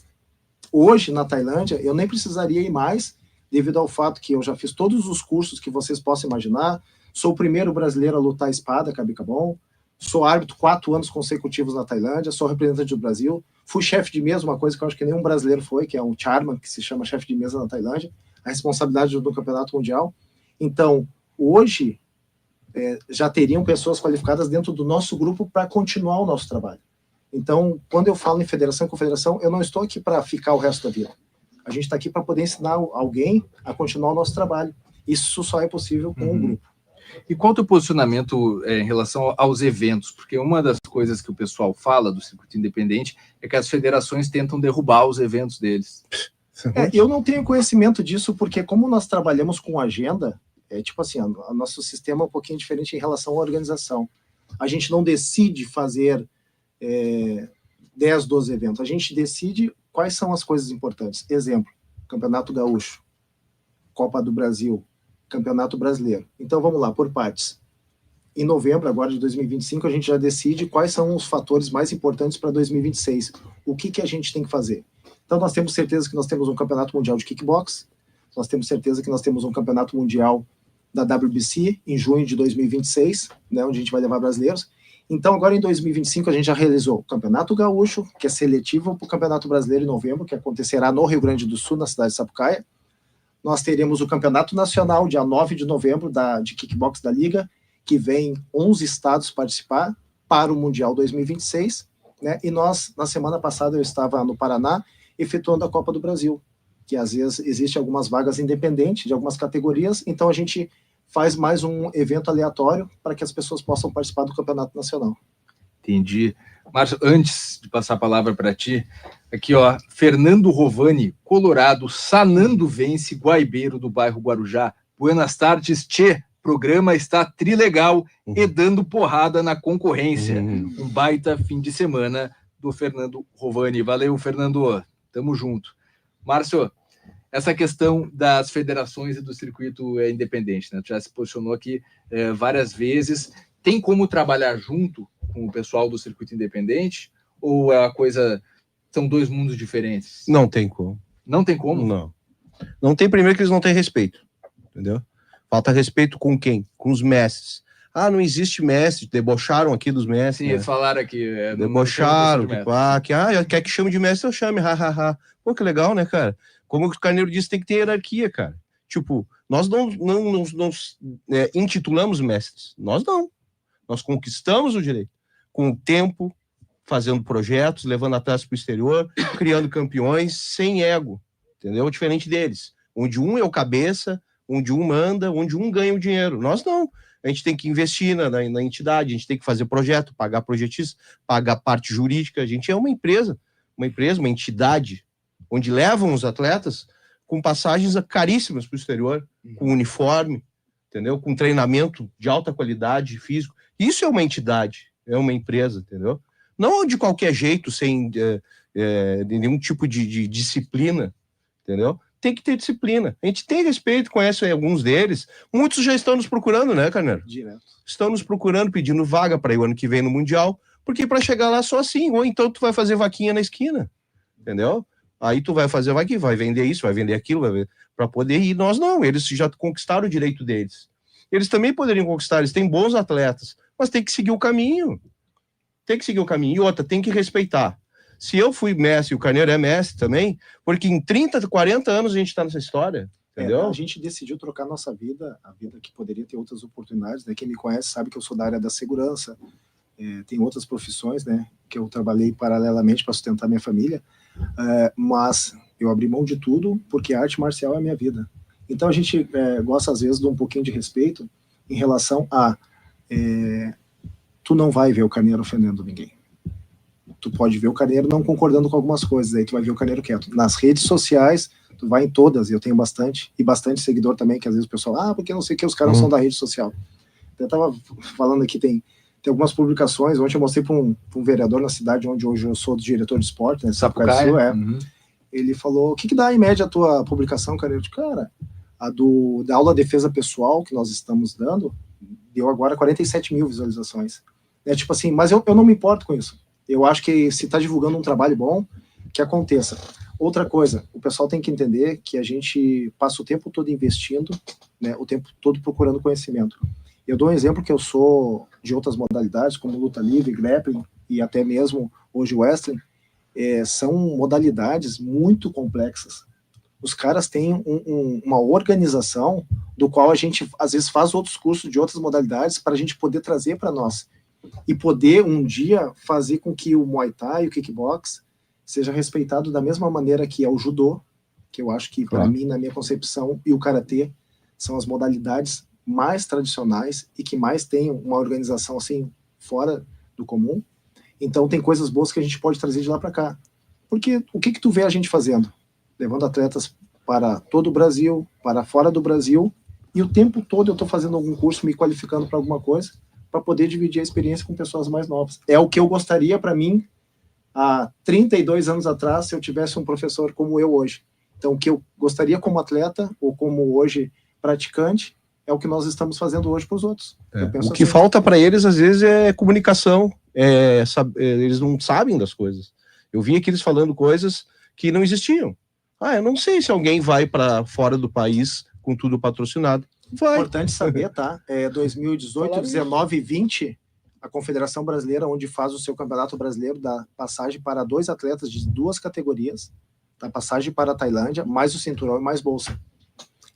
S11: Hoje, na Tailândia, eu nem precisaria ir mais, devido ao fato que eu já fiz todos os cursos que vocês possam imaginar, sou o primeiro brasileiro a lutar espada, Kabikabon, sou árbitro 4 anos consecutivos na Tailândia, sou representante do Brasil, fui chefe de mesa, uma coisa que eu acho que nenhum brasileiro foi, que é um Charman, que se chama chefe de mesa na Tailândia, a responsabilidade do Campeonato Mundial. Então, hoje, já teriam pessoas qualificadas dentro do nosso grupo para continuar o nosso trabalho. Então, quando eu falo em federação e confederação, eu não estou aqui para ficar o resto da vida. A gente está aqui para poder ensinar alguém a continuar o nosso trabalho. Isso só é possível com um grupo.
S10: E qual é o teu posicionamento em relação aos eventos? Porque uma das coisas que o pessoal fala do circuito independente é que as federações tentam derrubar os eventos deles.
S11: Eu não tenho conhecimento disso, porque como nós trabalhamos com agenda, tipo assim, o nosso sistema é um pouquinho diferente em relação à organização. A gente não decide fazer 10, 12 eventos. A gente decide quais são as coisas importantes. Exemplo, Campeonato Gaúcho, Copa do Brasil, Campeonato Brasileiro. Então vamos lá, por partes. Em novembro, agora de 2025, a gente já decide quais são os fatores mais importantes para 2026. O que a gente tem que fazer? Então nós temos certeza que nós temos um Campeonato Mundial de Kickbox, nós temos certeza que nós temos um Campeonato Mundial da WBC em junho de 2026, né, onde a gente vai levar brasileiros. Então, agora em 2025, a gente já realizou o Campeonato Gaúcho, que é seletivo para o Campeonato Brasileiro em novembro, que acontecerá no Rio Grande do Sul, na cidade de Sapucaia. Nós teremos o Campeonato Nacional, dia 9 de novembro, de Kickbox da Liga, que vem 11 estados participar para o Mundial 2026. Né? E nós, na semana passada, eu estava no Paraná, efetuando a Copa do Brasil, que às vezes existe algumas vagas independentes de algumas categorias, então a gente faz mais um evento aleatório para que as pessoas possam participar do campeonato nacional.
S10: Entendi. Márcio, antes de passar a palavra para ti, aqui ó, Fernando Rovani, Colorado, Sanando vence, Guaibeiro do bairro Guarujá. Buenas tardes, tchê. Programa está trilegal e dando porrada na concorrência. Um baita fim de semana do Fernando Rovani. Valeu, Fernando. Tamo junto. Márcio, essa questão das federações e do circuito independente, né? Tu já se posicionou aqui várias vezes. Tem como trabalhar junto com o pessoal do circuito independente? Ou é uma coisa... São dois mundos diferentes?
S7: Não tem como.
S10: Não tem como?
S7: Não. Não tem, primeiro que eles não têm respeito. Entendeu? Falta respeito com quem? Com os mestres. Ah, não existe mestre. Debocharam aqui dos mestres.
S10: Sim,
S7: né?
S10: falaram aqui.
S7: Debocharam. Quer que chame de mestre, eu chame. Pô, que legal, né, cara? Como o Carneiro disse, tem que ter hierarquia, cara. Tipo, nós não intitulamos mestres. Nós não. Nós conquistamos o direito. Com o tempo, fazendo projetos, levando atletas para o exterior, criando campeões sem ego. Entendeu? Diferente deles. Onde um é o cabeça, onde um manda, onde um ganha o dinheiro. Nós não. A gente tem que investir na entidade, a gente tem que fazer projeto, pagar projetistas, pagar parte jurídica. A gente é uma empresa, uma entidade, onde levam os atletas com passagens caríssimas para o exterior, com uniforme, entendeu? Com treinamento de alta qualidade físico. Isso é uma entidade, é uma empresa, entendeu? Não de qualquer jeito, sem nenhum tipo de disciplina, entendeu? Tem que ter disciplina. A gente tem respeito, conhece alguns deles. Muitos já estão nos procurando, né, Carneiro?
S11: Direto.
S7: Estão nos procurando, pedindo vaga para ir o ano que vem no Mundial, porque para chegar lá só assim, ou então tu vai fazer vaquinha na esquina, entendeu? Aí tu vai fazer vaquinha, vai vender isso, vai vender aquilo, para poder ir. Nós não, eles já conquistaram o direito deles. Eles também poderiam conquistar, eles têm bons atletas, mas tem que seguir o caminho. Tem que seguir o caminho. E outra, tem que respeitar. Se eu fui mestre e o Carneiro é mestre também, porque em 30, 40 anos a gente está nessa história, entendeu?
S11: A gente decidiu trocar nossa vida, a vida que poderia ter outras oportunidades, né? Quem me conhece sabe que eu sou da área da segurança, tem outras profissões, né? Que eu trabalhei paralelamente para sustentar minha família, mas eu abri mão de tudo porque a arte marcial é a minha vida. Então a gente gosta às vezes de um pouquinho de respeito em relação a tu não vai ver o Carneiro ofendendo ninguém. Tu pode ver o Carneiro não concordando com algumas coisas, aí tu vai ver o Carneiro quieto. Nas redes sociais, tu vai em todas, eu tenho bastante, e bastante seguidor também, que às vezes o pessoal, porque não sei o que, os caras não são da rede social. Eu tava falando aqui, tem algumas publicações, ontem eu mostrei para um vereador na cidade onde hoje eu sou diretor de esporte, né, Sapucaí, Ele falou, o que dá em média a tua publicação, Carneiro? Cara, da aula defesa pessoal que nós estamos dando, deu agora 47 mil visualizações. É tipo assim, mas eu não me importo com isso. Eu acho que se está divulgando um trabalho bom, que aconteça. Outra coisa, o pessoal tem que entender que a gente passa o tempo todo investindo, né, o tempo todo procurando conhecimento. Eu dou um exemplo que eu sou de outras modalidades, como luta livre, grappling e até mesmo hoje wrestling, são modalidades muito complexas. Os caras têm uma organização do qual a gente às vezes faz outros cursos de outras modalidades para a gente poder trazer para nós. E poder um dia fazer com que o Muay Thai e o Kickbox seja respeitado da mesma maneira que é o Judô, que eu acho que, para mim, na minha concepção, e o Karatê são as modalidades mais tradicionais e que mais têm uma organização assim, fora do comum. Então tem coisas boas que a gente pode trazer de lá para cá. Porque o que tu vê a gente fazendo? Levando atletas para todo o Brasil, para fora do Brasil, e o tempo todo eu estou fazendo algum curso, me qualificando para alguma coisa, para poder dividir a experiência com pessoas mais novas. É o que eu gostaria para mim, há 32 anos atrás, se eu tivesse um professor como eu hoje. Então, o que eu gostaria como atleta, ou como hoje praticante, é o que nós estamos fazendo hoje para os outros.
S7: O que falta para eles, às vezes, é comunicação. Eles não sabem das coisas. Eu vi aqui eles falando coisas que não existiam. Eu não sei se alguém vai para fora do país com tudo patrocinado. Vai.
S11: Importante saber, tá? 2018, 19 e 20, a Confederação Brasileira, onde faz o seu Campeonato Brasileiro, dá passagem para 2 atletas de 2 categorias, dá passagem para a Tailândia, mais o cinturão e mais bolsa.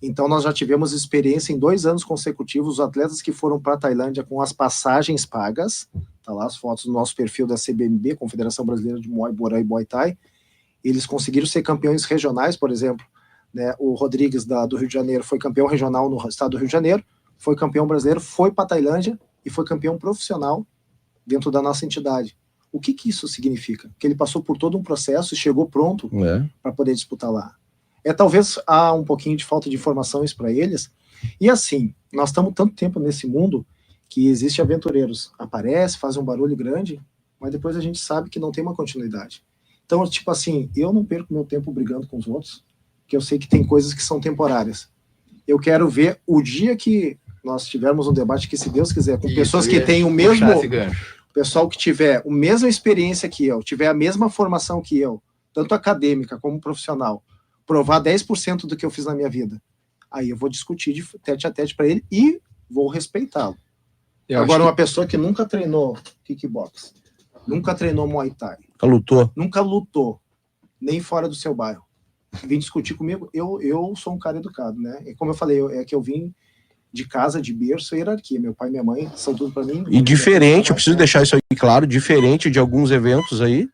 S11: Então nós já tivemos experiência em 2 anos consecutivos, os atletas que foram para a Tailândia com as passagens pagas, tá lá as fotos do nosso perfil da CBMB, Confederação Brasileira de Muay Boran e Muay Thai, eles conseguiram ser campeões regionais, por exemplo, né, o Rodrigues do Rio de Janeiro foi campeão regional no estado do Rio de Janeiro, foi campeão brasileiro, foi para a Tailândia e foi campeão profissional dentro da nossa entidade. O que isso significa? Que ele passou por todo um processo e chegou pronto para poder disputar lá. Talvez há um pouquinho de falta de informações para eles. E assim, nós estamos tanto tempo nesse mundo que existem aventureiros. Aparece, faz um barulho grande, mas depois a gente sabe que não tem uma continuidade. Então, tipo assim, eu não perco meu tempo brigando com os outros, porque eu sei que tem coisas que são temporárias. Eu quero ver o dia que nós tivermos um debate que, se Deus quiser, com pessoas que têm o mesmo... Pessoal que tiver a mesma experiência que eu, tiver a mesma formação que eu, tanto acadêmica como profissional, provar 10% do que eu fiz na minha vida, aí eu vou discutir de tete a tete para ele e vou respeitá-lo. Agora, uma pessoa que nunca treinou kickbox, nunca treinou Muay Thai, nunca lutou, nem fora do seu bairro, vem discutir comigo, eu sou um cara educado, né? E como eu falei, é que eu vim de casa, de berço, hierarquia. Meu pai e minha mãe são tudo para mim.
S7: E diferente, eu preciso deixar isso aí claro, diferente de alguns eventos aí,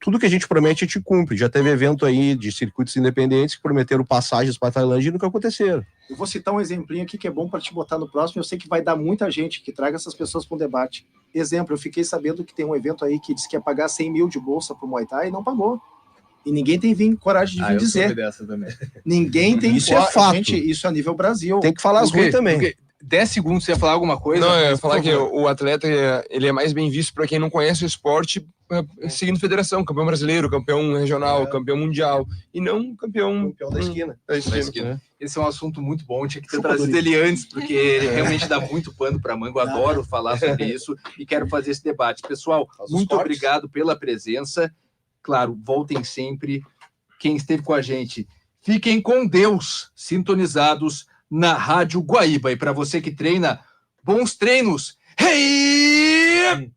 S7: tudo que a gente promete a gente cumpre. Já teve evento aí de circuitos independentes que prometeram passagens para Tailândia e nunca aconteceram.
S11: Eu vou citar um exemplinho aqui que é bom para te botar no próximo. Eu sei que vai dar muita gente que traga essas pessoas para um debate. Exemplo, eu fiquei sabendo que tem um evento aí que disse que ia pagar 100 mil de bolsa para o Muay Thai e não pagou. E ninguém tem coragem de vir dizer.
S17: Dessa também.
S11: Ninguém tem
S7: isso é fato.
S11: Gente, isso a nível Brasil.
S7: Tem que falar as ruins também.
S17: Porque 10 segundos você ia falar alguma coisa?
S12: Não, eu ia falar que o atleta ele é mais bem visto para quem não conhece o esporte, seguindo federação, campeão brasileiro, campeão regional, campeão mundial, e não campeão
S11: da esquina.
S17: Esse é um assunto muito bom, tinha que ter trazido ele antes, porque ele realmente dá muito pano para manga. Eu adoro falar sobre isso e quero fazer esse debate. Pessoal, muito obrigado pela presença. Claro, voltem sempre. Quem esteve com a gente, fiquem com Deus, sintonizados na Rádio Guaíba. E para você que treina, bons treinos. Hey!